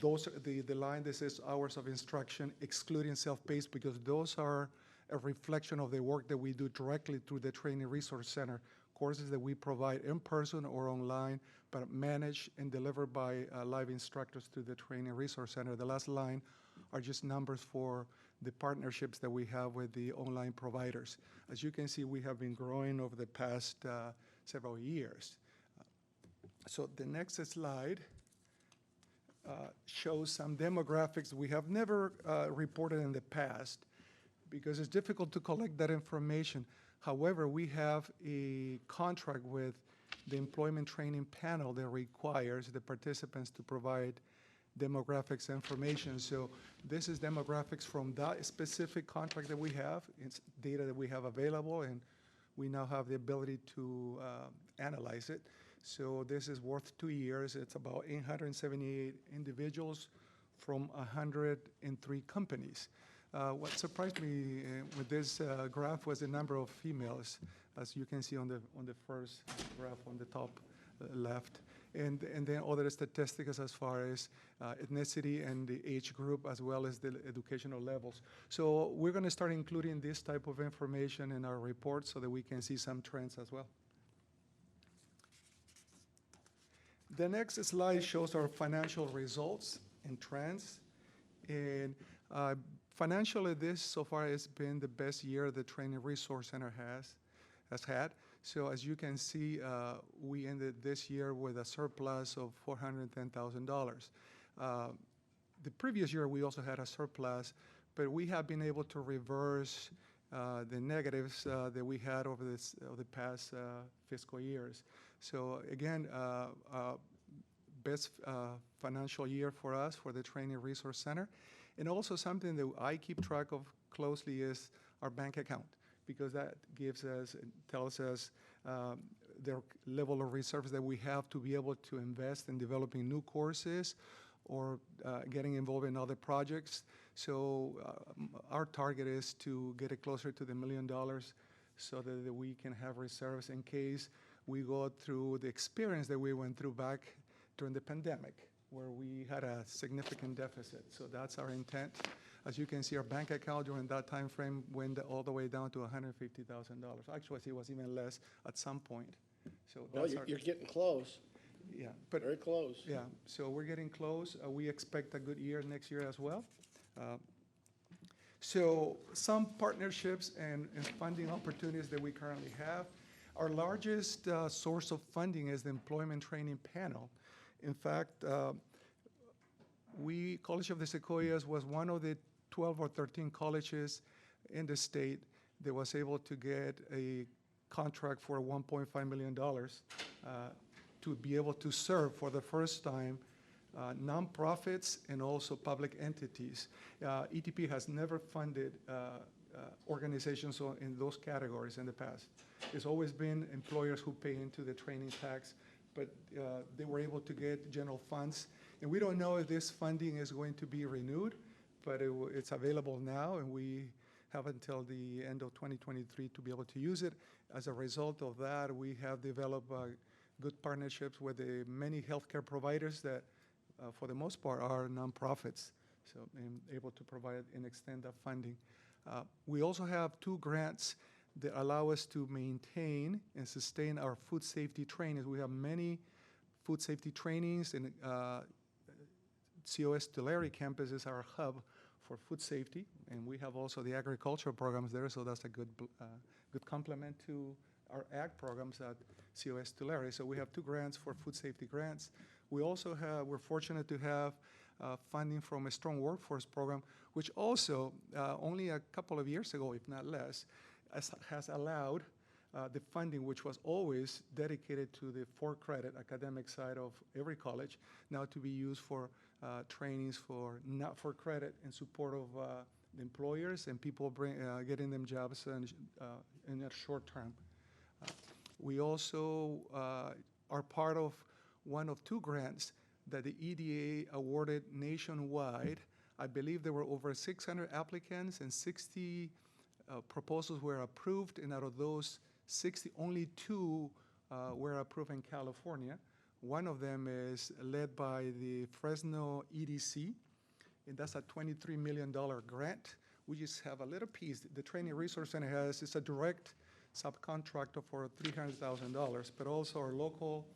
Those are the line that says hours of instruction, excluding self-paced, because those are a reflection of the work that we do directly through the Training Resource Center, courses that we provide in person or online, but managed and delivered by live instructors through the Training Resource Center. The last line are just numbers for the partnerships that we have with the online providers. As you can see, we have been growing over the past several years. So the next slide shows some demographics we have never reported in the past because it's difficult to collect that information. However, we have a contract with the employment training panel that requires the participants to provide demographics information. So this is demographics from that specific contract that we have. It's data that we have available, and we now have the ability to analyze it. So this is worth 2 years. It's about 878 individuals from 103 companies. What surprised me with this graph was the number of females, as you can see on the first graph on the top left, and then other statistics as far as ethnicity and the age group, as well as the educational levels. So we're going to start including this type of information in our report so that we can see some trends as well. The next slide shows our financial results and trends. And financially, this so far has been the best year the Training Resource Center has had. So as you can see, we ended this year with a surplus of $410,000. The previous year, we also had a surplus, but we have been able to reverse the negatives that we had over the past fiscal years. So again, best financial year for us for the Training Resource Center. And also something that I keep track of closely is our bank account, because that gives us, tells us the level of reserves that we have to be able to invest in developing new courses or getting involved in other projects. So our target is to get it closer to the $1 million so that we can have reserves in case we go through the experience that we went through back during the pandemic, where we had a significant deficit. So that's our intent. As you can see, our bank account during that time frame went all the way down to $150,000. Actually, it was even less at some point. So Well, you're getting close. Yeah, but very close. Yeah, so we're getting close. We expect a good year next year as well. So some partnerships and funding opportunities that we currently have. Our largest source of funding is the Employment Training Panel. In fact, College of the Sequoias was one of the 12 or 13 colleges in the state that was able to get a contract for $1.5 million to be able to serve for the first time nonprofits and also public entities. ETP has never funded organizations in those categories in the past. It's always been employers who pay into the training tax, but they were able to get general funds. And we don't know if this funding is going to be renewed, but it's available now, and we have until the end of 2023 to be able to use it. As a result of that, we have developed good partnerships with the many healthcare providers that, for the most part, are nonprofits, so able to provide and extend that funding. We also have 2 grants that allow us to maintain and sustain our food safety trainings. We have many food safety trainings, and COS Tulare campus is our hub for food safety, and we have also the agricultural programs there, so that's a good complement to our ag programs at COS Tulare. So we have 2 grants for food safety grants. We also have, we're fortunate to have funding from a strong workforce program, which also only a couple of years ago, if not less, has allowed the funding, which was always dedicated to the for-credit academic side of every college, now to be used for trainings for not for credit in support of the employers and people getting them jobs in a short term. We also are part of one of 2 grants that the EDA awarded nationwide. I believe there were over 600 applicants and 60 proposals were approved, and out of those 60, only 2 were approved in California. One of them is led by the Fresno EDC, and that's a $23 million grant. We just have a little piece. The Training Resource Center it's a direct subcontractor for $300,000, but also our local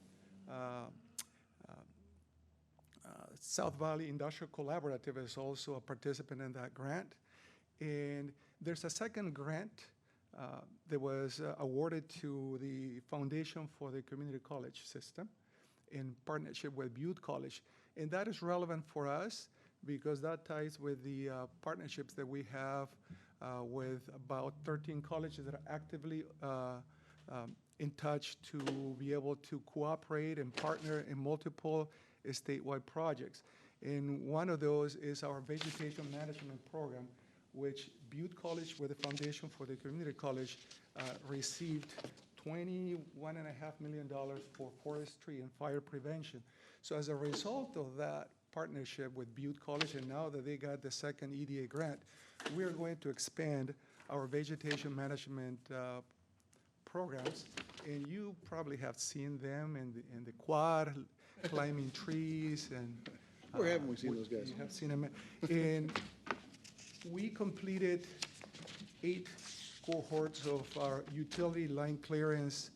South Valley Industrial Collaborative is also a participant in that grant. And there's a second grant that was awarded to the Foundation for the Community College System in partnership with Butte College. And that is relevant for us because that ties with the partnerships that we have with about 13 colleges that are actively in touch to be able to cooperate and partner in multiple statewide projects. And one of those is our vegetation management program, which Butte College with the Foundation for the Community College received $21.5 million for forestry and fire prevention. So as a result of that partnership with Butte College, and now that they got the second EDA grant, we are going to expand our vegetation management programs. And you probably have seen them in the quad, climbing trees, and Where haven't we seen those guys? You have seen them. And we completed 8 cohorts of our utility line clearance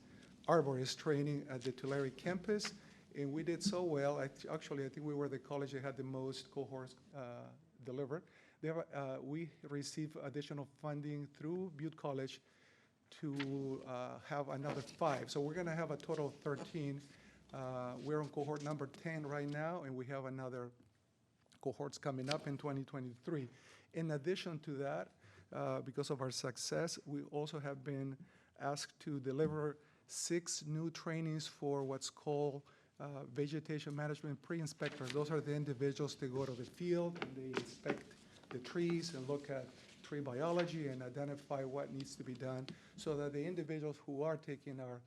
arborist training at the Tulare campus, and we did so well. Actually, I think we were the college that had the most cohorts delivered. We received additional funding through Butte College to have another 5. So we're going to have a total of 13. We're on cohort number 10 right now, and we have another cohorts coming up in 2023. In addition to that, because of our success, we also have been asked to deliver 6 new trainings for what's called vegetation management pre-inspectors. Those are the individuals that go to the field and they inspect the trees and look at tree biology and identify what needs to be done so that the individuals who are taking our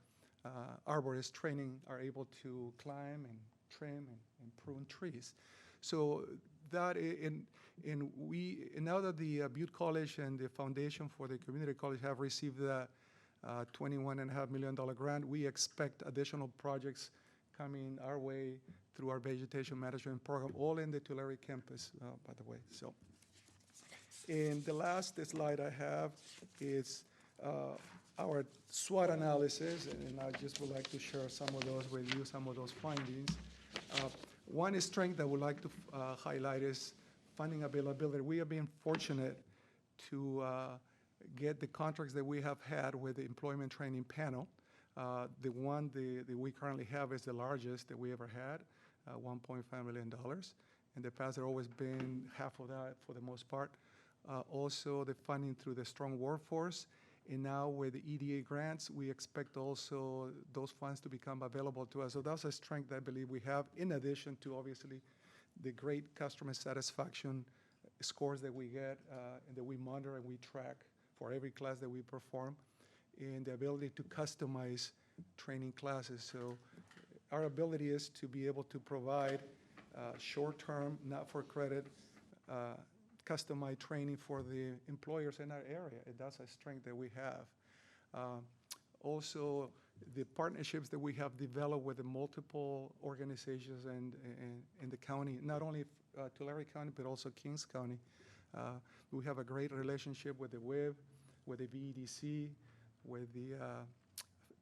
arborist training are able to climb and trim and prune trees. So that now that the Butte College and the Foundation for the Community College have received the $21.5 million grant, we expect additional projects coming our way through our vegetation management program, all in the Tulare campus, by the way. So, and the last slide I have is our SWOT analysis, and I just would like to share some of those with you, some of those findings. One strength I would like to highlight is funding availability. We have been fortunate to get the contracts that we have had with the employment training panel. The one that we currently have is the largest that we ever had, $1.5 million. In the past, there always been half of that for the most part. Also, the funding through the strong workforce. And now with the EDA grants, we expect also those funds to become available to us. So that's a strength I believe we have, in addition to obviously the great customer satisfaction scores that we get and that we monitor and we track for every class that we perform, and the ability to customize training classes. So our ability is to be able to provide short-term, not-for-credit, customized training for the employers in our area, and that's a strength that we have. Also, the partnerships that we have developed with the multiple organizations and in the county, not only Tulare County, but also Kings County. We have a great relationship with the WIB, with the VEDC, with the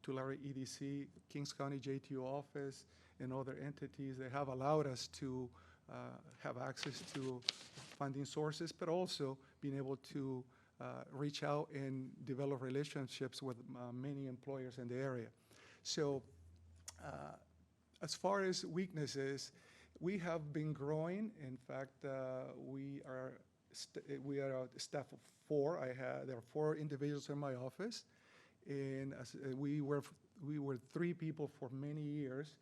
Tulare EDC, Kings County JTO office, and other entities that have allowed us to have access to funding sources, but also being able to reach out and develop relationships with many employers in the area. So as far as weaknesses, we have been growing. In fact, we are a staff of 4. There are 4 individuals in my office, and we were 3 people for many years,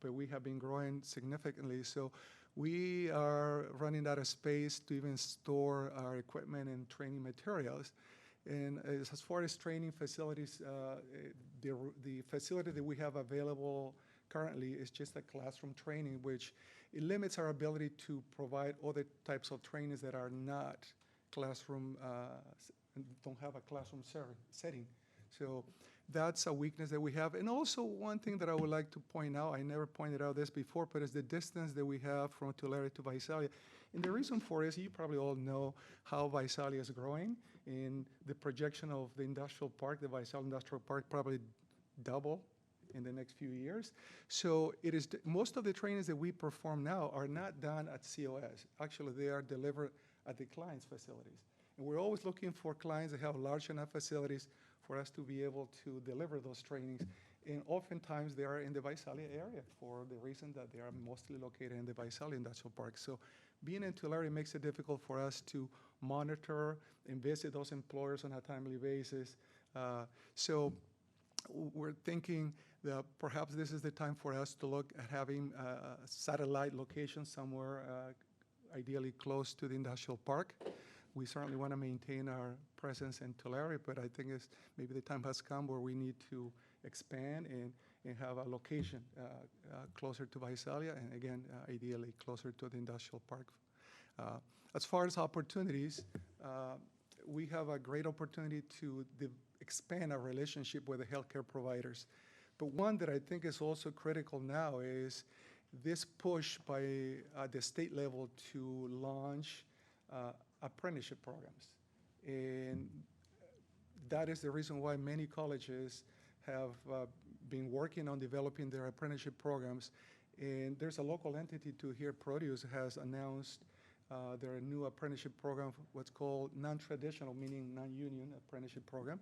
but we have been growing significantly. So we are running out of space to even store our equipment and training materials. And as far as training facilities, the facility that we have available currently is just a classroom training, which it limits our ability to provide other types of trainings that are not classroom, don't have a classroom setting. So that's a weakness that we have. And also one thing that I would like to point out, I never pointed out this before, but is the distance that we have from Tulare to Visalia. And the reason for it is, you probably all know how Visalia is growing, and the projection of the industrial park, the Visalia Industrial Park, probably double in the next few years. So it is, most of the trainings that we perform now are not done at COS. Actually, they are delivered at the client's facilities. And we're always looking for clients that have large enough facilities for us to be able to deliver those trainings. And oftentimes they are in the Visalia area for the reason that they are mostly located in the Visalia Industrial Park. So being in Tulare makes it difficult for us to monitor and visit those employers on a timely basis. So we're thinking that perhaps this is the time for us to look at having a satellite location somewhere, ideally close to the industrial park. We certainly want to maintain our presence in Tulare, but I think it's maybe the time has come where we need to expand and have a location closer to Visalia, and again, ideally closer to the industrial park. As far as opportunities, we have a great opportunity to expand our relationship with the healthcare providers. But one that I think is also critical now is this push by the state level to launch apprenticeship programs. And that is the reason why many colleges have been working on developing their apprenticeship programs. And there's a local entity to here, Produce, has announced their new apprenticeship program, what's called non-traditional, meaning non-union apprenticeship program.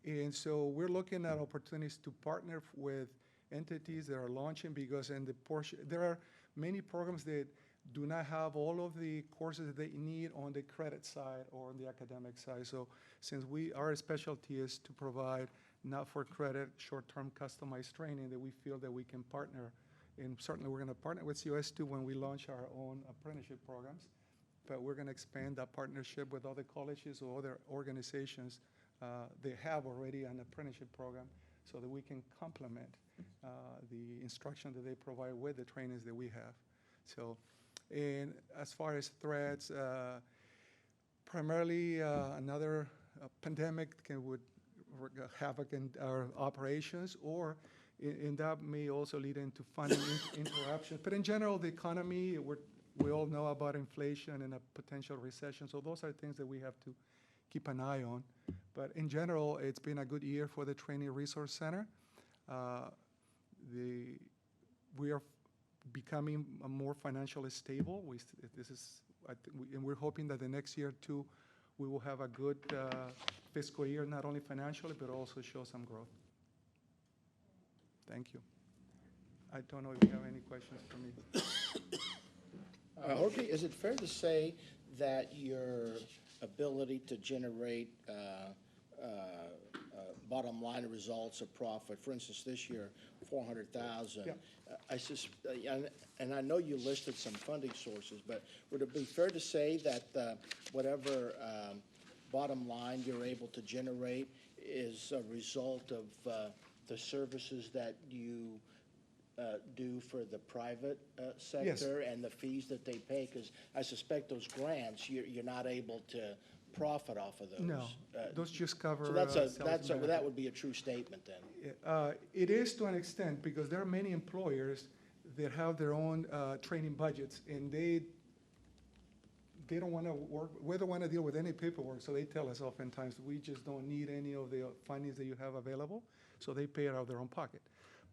And so we're looking at opportunities to partner with entities that are launching, because in the portion, there are many programs that do not have all of the courses that they need on the credit side or on the academic side. So since our specialty is to provide not-for-credit, short-term customized training, that we feel that we can partner. And certainly we're going to partner with COS too when we launch our own apprenticeship programs. But we're going to expand that partnership with other colleges or other organizations that have already an apprenticeship program, so that we can complement the instruction that they provide with the trainings that we have. So, and as far as threats, primarily another pandemic would wreak havoc in our operations, or and that may also lead into funding interruptions. But in general, the economy, we all know about inflation and a potential recession. So those are things that we have to keep an eye on. But in general, it's been a good year for the Training Resource Center. We are becoming more financially stable. And we're hoping that the next year too, we will have a good fiscal year, not only financially, but also show some growth. Thank you. I don't know if you have any questions for me. Jorge, is it fair to say that your ability to generate bottom line results of profit. For instance, this year, 400,000. Yeah. And I know you listed some funding sources, but would it be fair to say that whatever bottom line you're able to generate is a result of the services that you do for the private sector and the fees that they pay? Because I suspect those grants, you're not able to profit off of those. No, those just cover. So that would be a true statement then. It is to an extent, because there are many employers that have their own training budgets, and they don't want to work, we don't want to deal with any paperwork, so they tell us oftentimes, we just don't need any of the fundings that you have available, so they pay it out of their own pocket.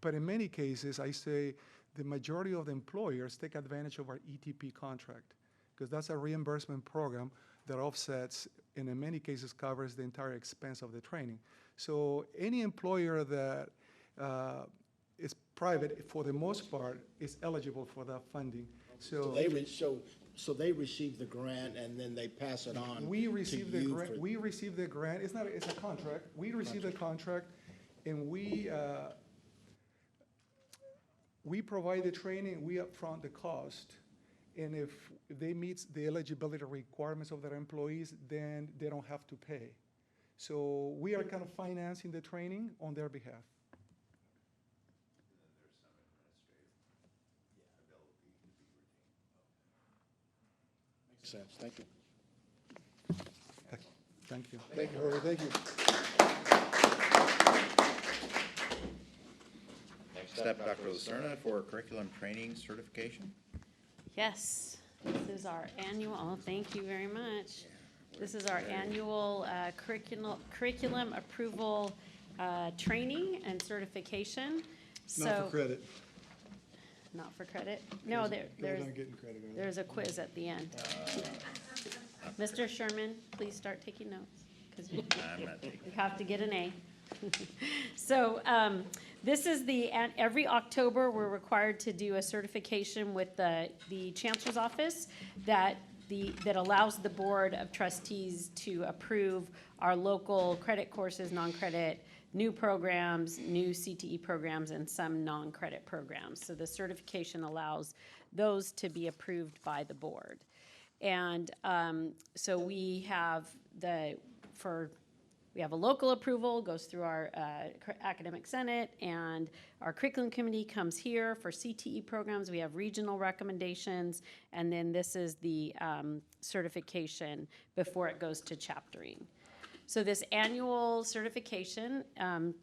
But in many cases, I say the majority of the employers take advantage of our ETP contract, because that's a reimbursement program that offsets, and in many cases covers the entire expense of the training. So any employer that is private, for the most part, is eligible for that funding. So they receive the grant and then they pass it on. We receive to the you grant. for- We receive the grant. It's a contract. We receive the contract, and we provide the training. We upfront the cost, and if they meet the eligibility requirements of their employees, then they don't have to pay. So we are kind of financing the training on their behalf. Makes sense. Thank you. Thank you. Thank you, Jorge, thank you. Next up, Dr. Lucerna for curriculum training certification. Yes, this is our annual, oh, thank you very much. This is our annual curriculum approval training and certification. Not for credit. Not for credit? No, Guys aren't getting credit, are they? there's a quiz at the end. Mr. Sherman, please start taking notes, because you I'm not taking have to get an A. So this is every October, we're required to do a certification with the Chancellor's Office that allows the Board of Trustees to approve our local credit courses, non-credit, new programs, new CTE programs, and some non-credit programs. So the certification allows those to be approved by the board. And so we have we have a local approval, goes through our academic senate, and our curriculum committee comes here for CTE programs. We have regional recommendations, and then this is the certification before it goes to chaptering. So this annual certification,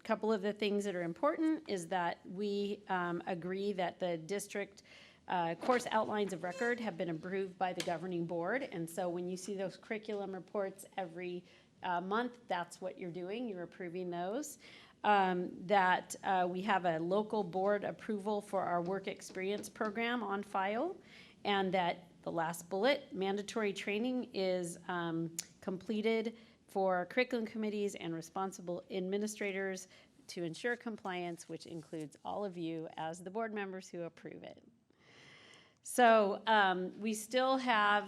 couple of the things that are important is that we agree that the district course outlines of record have been approved by the governing board, and so when you see those curriculum reports every month, that's what you're doing, you're approving those. That we have a local board approval for our work experience program on file, and that the last bullet, mandatory training is completed for curriculum committees and responsible administrators to ensure compliance, which includes all of you as the board members who approve it. So we still have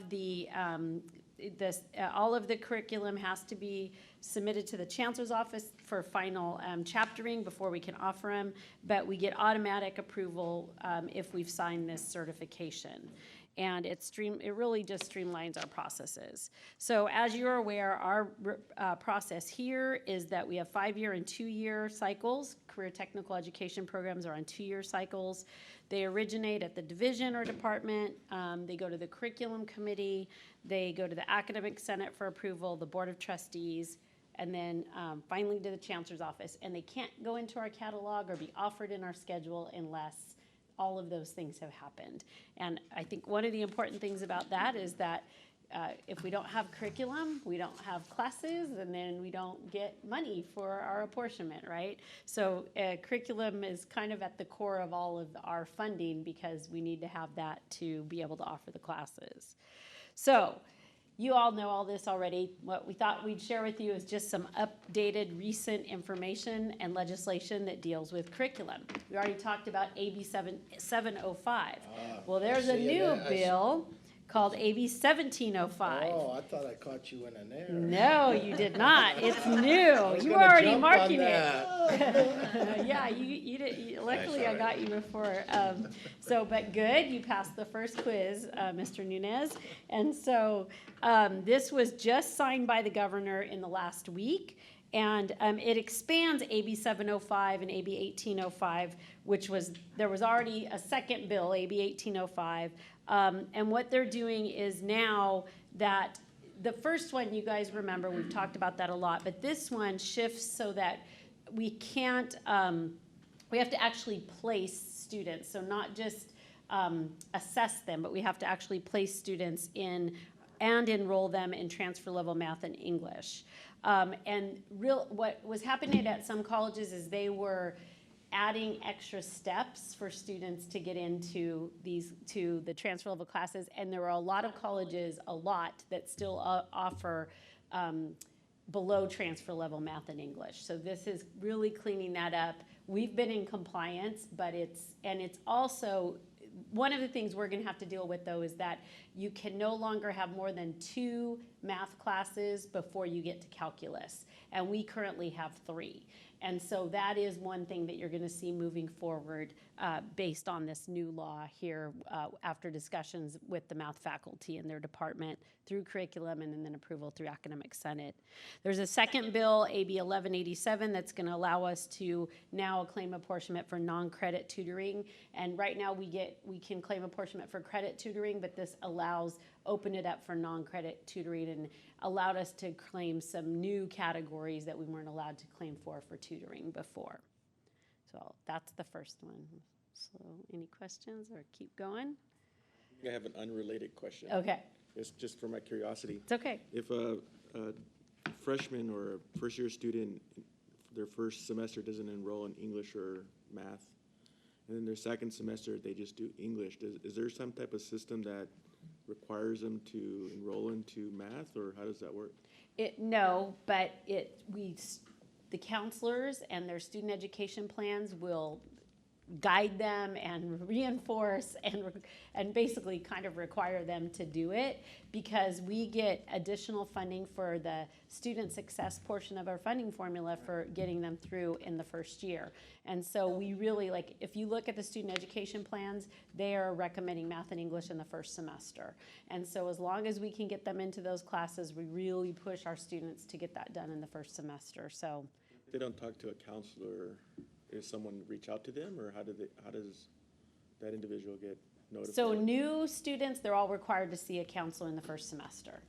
all of the curriculum has to be submitted to the Chancellor's Office for final chaptering before we can offer them, but we get automatic approval if we've signed this certification. And it really just streamlines our processes. So as you're aware, our process here is that we have 5-year and 2-year cycles. Career technical education programs are on 2-year cycles. They originate at the division or department. They go to the curriculum committee. They go to the academic senate for approval, the board of trustees, and then finally to the Chancellor's Office. And they can't go into our catalog or be offered in our schedule unless all of those things have happened. And I think one of the important things about that is that if we don't have curriculum, we don't have classes, and then we don't get money for our apportionment, right? So curriculum is kind of at the core of all of our funding because we need to have that to be able to offer the classes. So you all know all this already. What we thought we'd share with you is just some updated recent information and legislation that deals with curriculum. We already talked about AB 705. Well, there's a new bill called AB 1705. Oh, I thought I caught you in an error. No, you did not. It's new. was You were gonna already jump on marking it. that. Yeah, you did. Luckily, I got you before. But good. You passed the first quiz, Mr. Nunez. And so this was just signed by the governor in the last week. And it expands AB 705 and AB 1805, there was already a second bill, AB 1805. And what they're doing is now that the first one, you guys remember, we've talked about that a lot, but this one shifts so that we can't, we have to actually place students. So not just assess them, but we have to actually place students in and enroll them in transfer level math and English. What was happening at some colleges is they were adding extra steps for students to get into to the transfer level classes, and there were a lot of colleges, that still offer below transfer level math and English. So this is really cleaning that up. We've been in compliance, but it's also one of the things we're going to have to deal with, though, is that you can no longer have more than 2 math classes before you get to calculus, and we currently have 3. And so that is one thing that you're going to see moving forward based on this new law here after discussions with the math faculty and their department through curriculum and then approval through academic senate. There's a second bill, AB 1187, that's going to allow us to now claim apportionment for non-credit tutoring. And right now we can claim apportionment for credit tutoring, but this open it up for non-credit tutoring and allowed us to claim some new categories that we weren't allowed to claim for tutoring before. So that's the first one. So any questions or keep going? I have an unrelated question. Okay. It's just for my curiosity. It's okay. If a freshman or a first-year student, their first semester doesn't enroll in English or math, and then their second semester they just do English, is there some type of system that requires them to enroll into math, or how does that work? No, but the counselors and their student education plans will guide them and reinforce and basically kind of require them to do it, because we get additional funding for the student success portion of our funding formula for getting them through in the first year. And so we really, if you look at the student education plans, they are recommending math and English in the first semester. And so as long as we can get them into those classes, we really push our students to get that done in the first semester. So If they don't talk to a counselor, does someone reach out to them, or how does that individual get notified? So new students, they're all required to see a counselor in the first semester.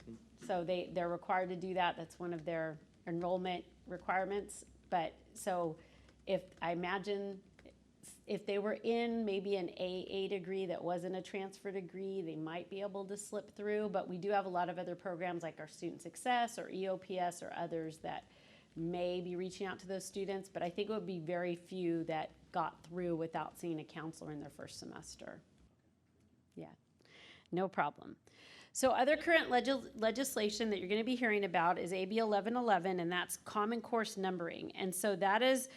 So they're required to do that. That's one of their enrollment requirements. But so I imagine if they were in maybe an AA degree that wasn't a transfer degree, they might be able to slip through. But we do have a lot of other programs like our Student Success or EOPS or others that may be reaching out to those students, but I think it would be very few that got through without seeing a counselor in their first semester. Yeah, no problem. So other current legislation that you're going to be hearing about is AB 1111, and that's Common Course Numbering. And so that is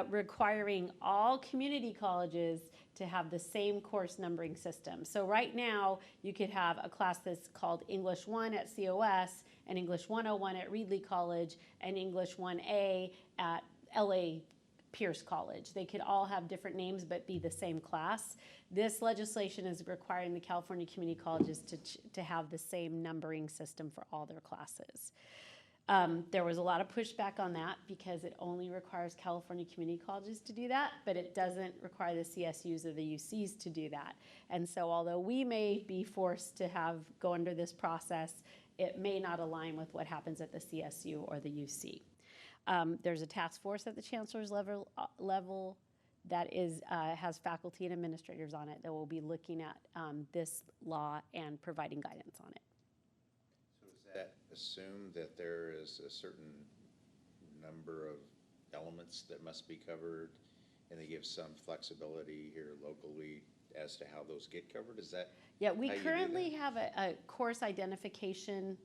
requiring all community colleges to have the same course numbering system. So right now, you could have a class that's called English 1 at COS, and English 101 at Reedley College, and English 1A at LA Pierce College. They could all have different names but be the same class. This legislation is requiring the California community colleges to have the same numbering system for all their classes. There was a lot of pushback on that because it only requires California community colleges to do that, but it doesn't require the CSUs or the UCs to do that. And so although we may be forced to go under this process, it may not align with what happens at the CSU or the UC. There's a task force at the chancellor's level that has faculty and administrators on it that will be looking at this law and providing guidance on it. So does that assume that there is a certain number of elements that must be covered, and they give some flexibility here locally as to how those get covered? Is that Yeah, we how you do currently that? have a course identification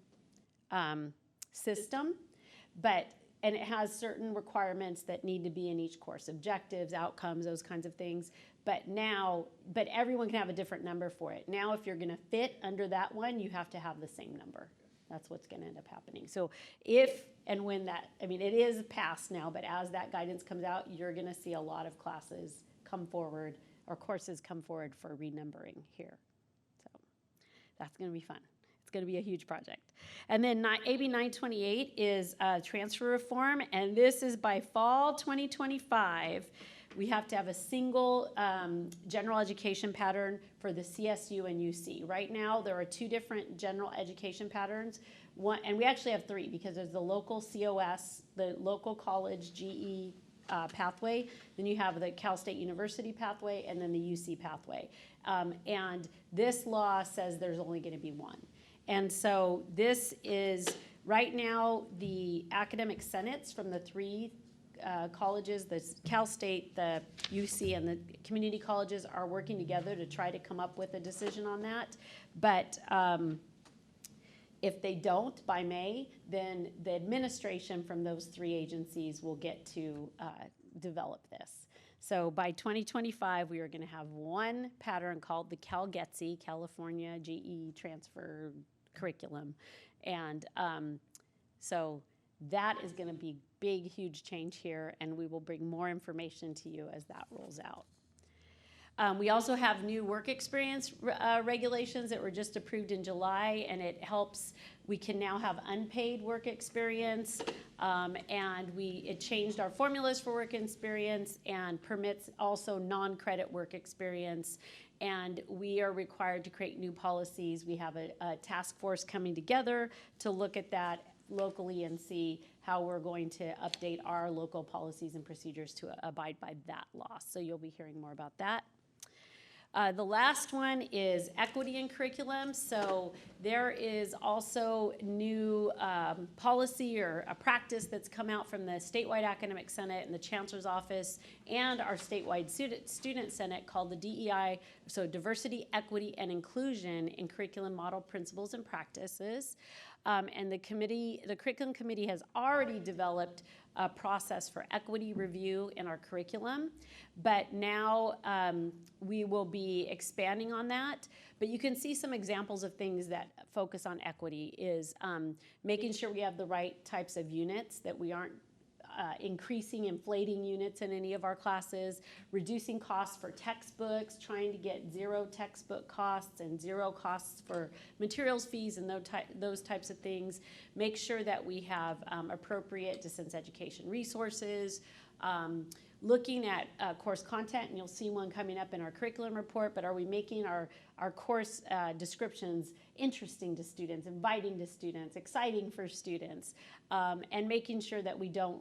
system, but and it has certain requirements that need to be in each course, objectives, outcomes, those kinds of things. But everyone can have a different number for it. Now, if you're gonna fit under that one, you have to have the same number. That's what's gonna end up happening. So if and when that, I mean, it is passed now, but as that guidance comes out, you're gonna see a lot of classes come forward, or courses come forward for renumbering here. So that's gonna be fun. It's gonna be a huge project. And then AB 928 is transfer reform, and this is by fall 2025. We have to have a single general education pattern for the CSU and UC. Right now, there are 2 different general education patterns. One, and we actually have 3, because there's the local COS, the local college GE pathway, then you have the Cal State University pathway, and then the UC pathway. And this law says there's only going to be one. And so this is, right now, the academic senates from the 3 colleges, the Cal State, the UC, and the community colleges are working together to try to come up with a decision on that. But if they don't by May, then the administration from those 3 agencies will get to develop this. So by 2025, we are going to have one pattern called the CalGETC, California GE Transfer Curriculum. And so that is going to be big, huge change here, and we will bring more information to you as that rolls out. We also have new work experience regulations that were just approved in July, and it helps. We can now have unpaid work experience, and it changed our formulas for work experience and permits also non-credit work experience. And we are required to create new policies. We have a task force coming together to look at that locally and see how we're going to update our local policies and procedures to abide by that law. So you'll be hearing more about that. The last one is equity in curriculum. So there is also new policy or a practice that's come out from the statewide academic senate and the chancellor's office and our statewide student senate called the DEI, so diversity, equity, and inclusion in curriculum model principles and practices. And the curriculum committee has already developed a process for equity review in our curriculum, but now we will be expanding on that. But you can see some examples of things that focus on equity is making sure we have the right types of units, that we aren't inflating units in any of our classes, reducing costs for textbooks, trying to get 0 textbook costs and 0 costs for materials fees and those types of things. Make sure that we have appropriate distance education resources, looking at course content, and you'll see one coming up in our curriculum report, but are we making our course descriptions interesting to students, inviting to students, exciting for students, and making sure that we don't,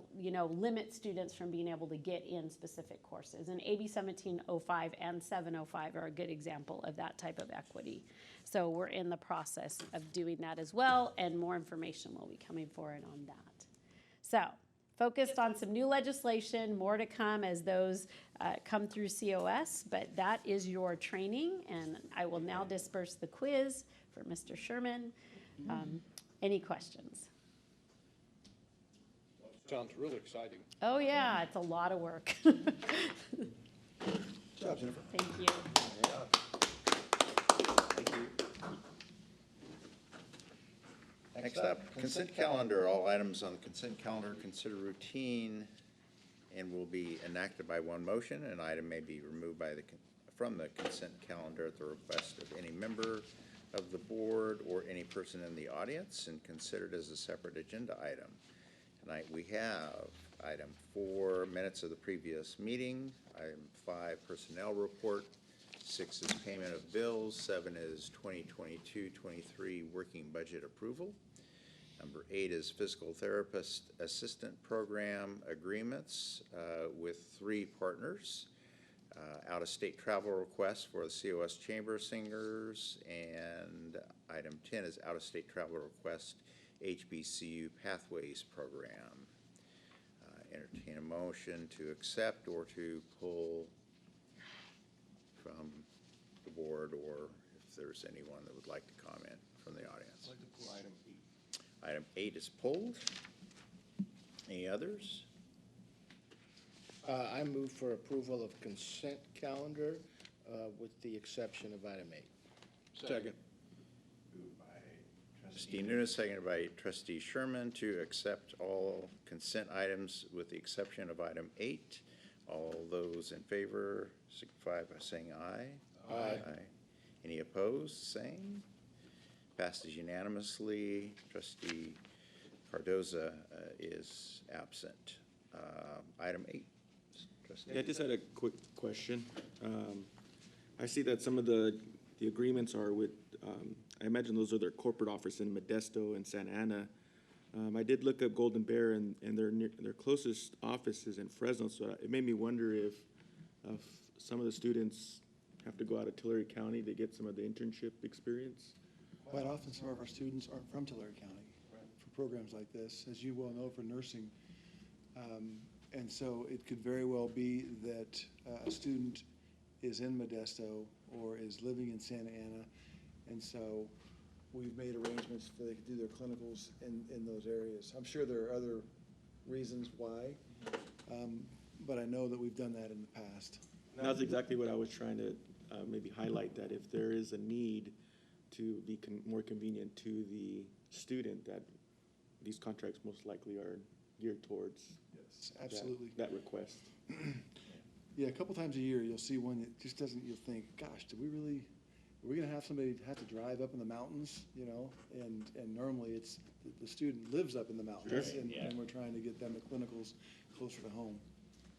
limit students from being able to get in specific courses. And AB 1705 and 705 are a good example of that type of equity. So we're in the process of doing that as well, and more information will be coming forward on that. So, focused on some new legislation, more to come as those come through COS, but that is your training, and I will now disperse the quiz for Mr. Sherman. Any questions? Sounds really exciting. Oh yeah, it's a lot of work. Good job, Jennifer. Thank you. Thank you. Next up, consent calendar. All items on the consent calendar considered routine and will be enacted by one motion. An item may be removed from the consent calendar at the request of any member of the board or any person in the audience and considered as a separate agenda item. Tonight we have item 4, minutes of the previous meeting. Item 5, personnel report. 6 is payment of bills. 7 is 2022-23 working budget approval. Number 8 is physical therapist assistant program agreements with 3 partners. Out-of-state travel requests for the COS Chamber Singers, and item 10 is out-of-state travel request HBCU Pathways Program. Entertain a motion to accept or to pull from the board, or if there's anyone that would like to comment from the audience. I'd like to pull item 8. Item 8 is pulled. Any others? I move for approval of consent calendar with the exception of item 8. Second. Moved by Trustee Nunes, seconded by Trustee Sherman to accept all consent items with the exception of item 8. All those in favor signify by saying aye. Aye. Any opposed? Same. Passes unanimously. Trustee Cardoza is absent. Item 8. Trustee. Yeah, I just had a quick question. I see that some of the agreements are with, I imagine those are their corporate office in Modesto and Santa Ana. I did look up Golden Bear, and their closest office is in Fresno, so it made me wonder if some of the students have to go out of Tulare County to get some of the internship experience. Quite often, some of our students aren't from Tulare County for programs like this, as you well know, for nursing. And so it could very well be that a student is in Modesto or is living in Santa Ana, and so we've made arrangements for they could do their clinicals in those areas. I'm sure there are other reasons why, but I know that we've done that in the past. That's exactly what I was trying to maybe highlight, that if there is a need to be more convenient to the student, that these contracts most likely are geared towards Absolutely. that request. Yeah, a couple times a year, you'll see one that just doesn't, you'll think, gosh, are we gonna have somebody have to drive up in the mountains, you know? And normally it's, the student lives up in the mountains, Sure. and we're trying to get them the clinicals closer to home.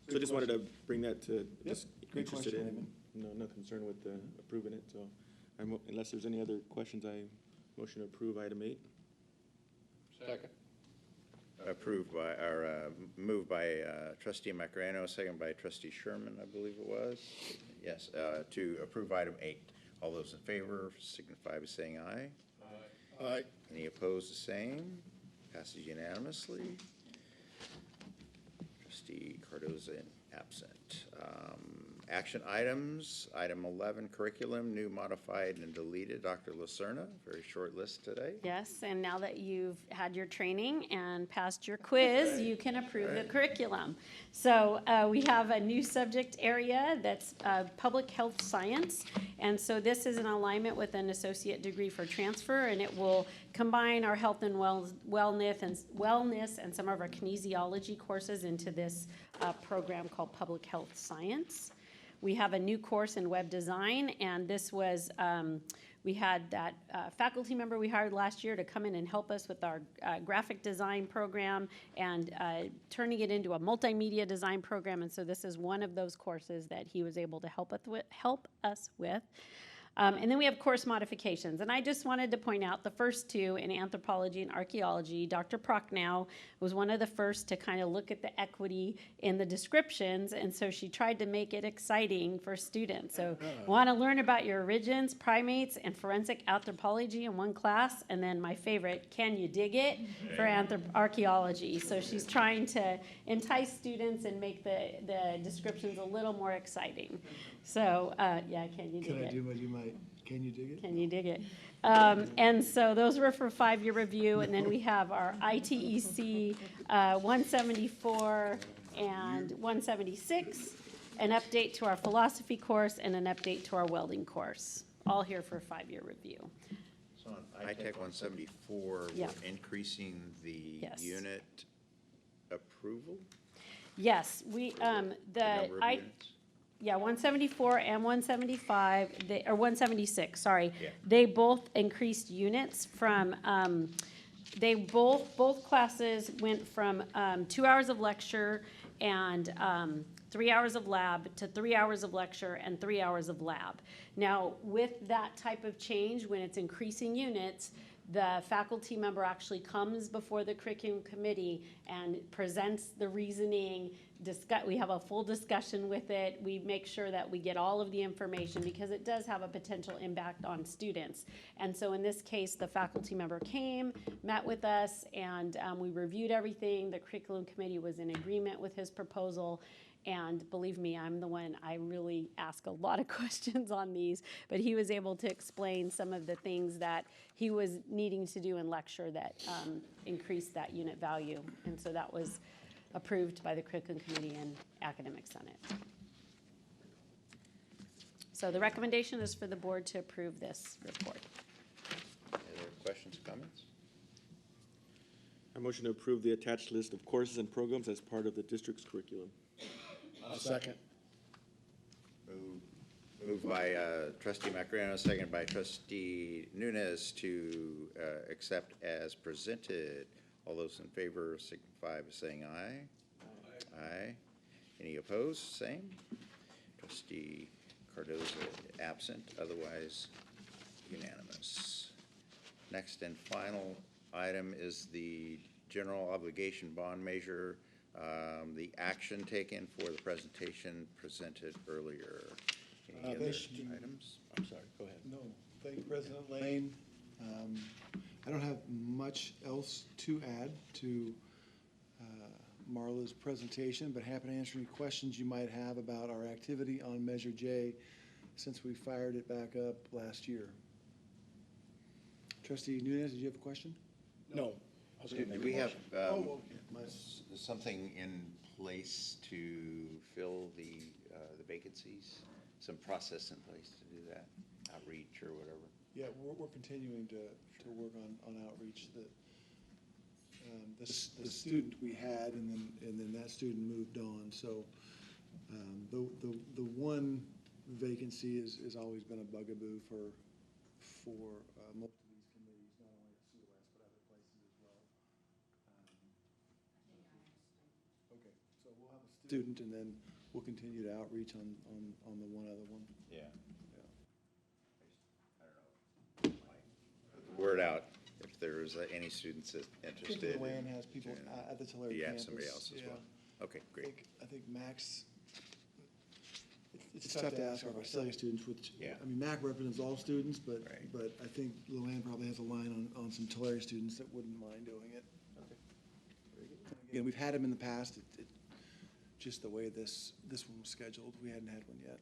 So I just wanted to bring that to, just Great interested question, in, no concern with approving it, so unless there's any other questions, I motion to approve item 8. Second. Approved by, or moved by Trustee Macareno, second by Trustee Sherman, I believe it was. Yes, to approve item 8. All those in favor signify by saying aye. Aye. Any opposed, the same. Passes unanimously. Trustee Cardoza absent. Action items, item 11, curriculum, new, modified, and deleted. Dr. Lacerna, very short list today. Yes, and now that you've had your training and passed your quiz, you can approve the curriculum. So we have a new subject area that's public health science. And so this is in alignment with an associate degree for transfer, and it will combine our health and wellness and some of our kinesiology courses into this program called public health science. We have a new course in web design, and this was, we had that faculty member we hired last year to come in and help us with our graphic design program and turning it into a multimedia design program. And so this is one of those courses that he was able to help us with. And then we have course modifications. And I just wanted to point out the first two in anthropology and archaeology. Dr. Prochnow was one of the first to kind of look at the equity in the descriptions. And so she tried to make it exciting for students. So want to learn about your origins, primates, and forensic anthropology in one class. And then my favorite, can you dig it, for archaeology. So she's trying to entice students and make the descriptions a little more exciting. So, yeah, can you dig it? Can I do what you might, can you dig it? Can you dig it? And so those were for 5-year review, and then we have our ITEC 174 and 176, an update to our philosophy course, and an update to our welding course, all here for 5-year review. So on ITech 174, Yeah. we're increasing the Yes. unit approval? Yes, we, number of units? Yeah, 174 and 175, or 176, sorry. Yeah. They both increased units from, both classes went from 2 hours of lecture and 3 hours of lab to 3 hours of lecture and 3 hours of lab. Now, with that type of change, when it's increasing units, the faculty member actually comes before the curriculum committee and presents the reasoning. We have a full discussion with it. We make sure that we get all of the information because it does have a potential impact on students. And so in this case, the faculty member came, met with us, and we reviewed everything. The curriculum committee was in agreement with his proposal. And believe me, I'm the one, I really ask a lot of questions on these, but he was able to explain some of the things that he was needing to do in lecture that increased that unit value. And so that was approved by the Curriculum Committee and Academic Senate. So the recommendation is for the board to approve this report. Any other questions, comments? I motion to approve the attached list of courses and programs as part of the district's curriculum. Second. Moved by trustee Macarena, second by trustee Nunes to accept as presented. All those in favor signify by saying aye. Aye. Any opposed? Same. Trustee Cardoza absent, otherwise unanimous. Next and final item is the general obligation bond measure, the action taken for the presentation presented earlier. Any other items? I'm sorry, go ahead. No, thank you, President Lane. I don't have much else to add to Marla's presentation, but happy to answer any questions you might have about our activity on Measure J since we fired it back up last year. Trustee Nunes, did you have a question? No. Do we have okay. something in place to fill the vacancies? Some process in place to do that, outreach or whatever? Yeah, we're continuing to work on outreach. The student we had, and then that student moved on. So the one vacancy has always been a bugaboo for most of these committees, not only at COS but other places as well. Okay, so we'll have a student, and then we'll continue to outreach on the one other one. Yeah. Put the word out if there's any students interested. Luann has people at the Tulare Yeah, campus. somebody else as well. Okay, great. I think Max, it's tough to ask our facility students, which, Yeah. I mean, Mac represents all students, but Right. I think Luann probably has a line on some Tulare students that wouldn't mind doing it. Okay. Again, we've had them in the past, just the way this one was scheduled, we hadn't had one yet.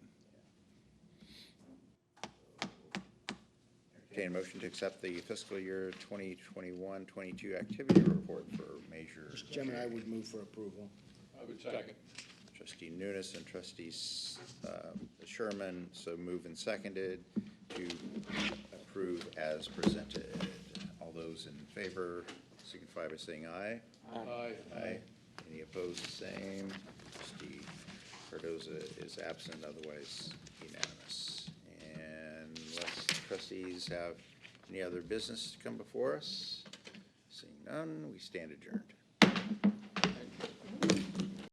Entertain a motion to accept the fiscal year 2021-22 activity report for Measure Mr. Chairman, I J. would move for approval. I would second. Trustee Nunes and trustees Sherman, so moved and seconded to approve as presented. All those in favor signify by saying aye. Aye. Aye. Any opposed, same. Trustee Cardoza is absent, otherwise unanimous. And unless trustees have any other business to come before us, seeing none, we stand adjourned.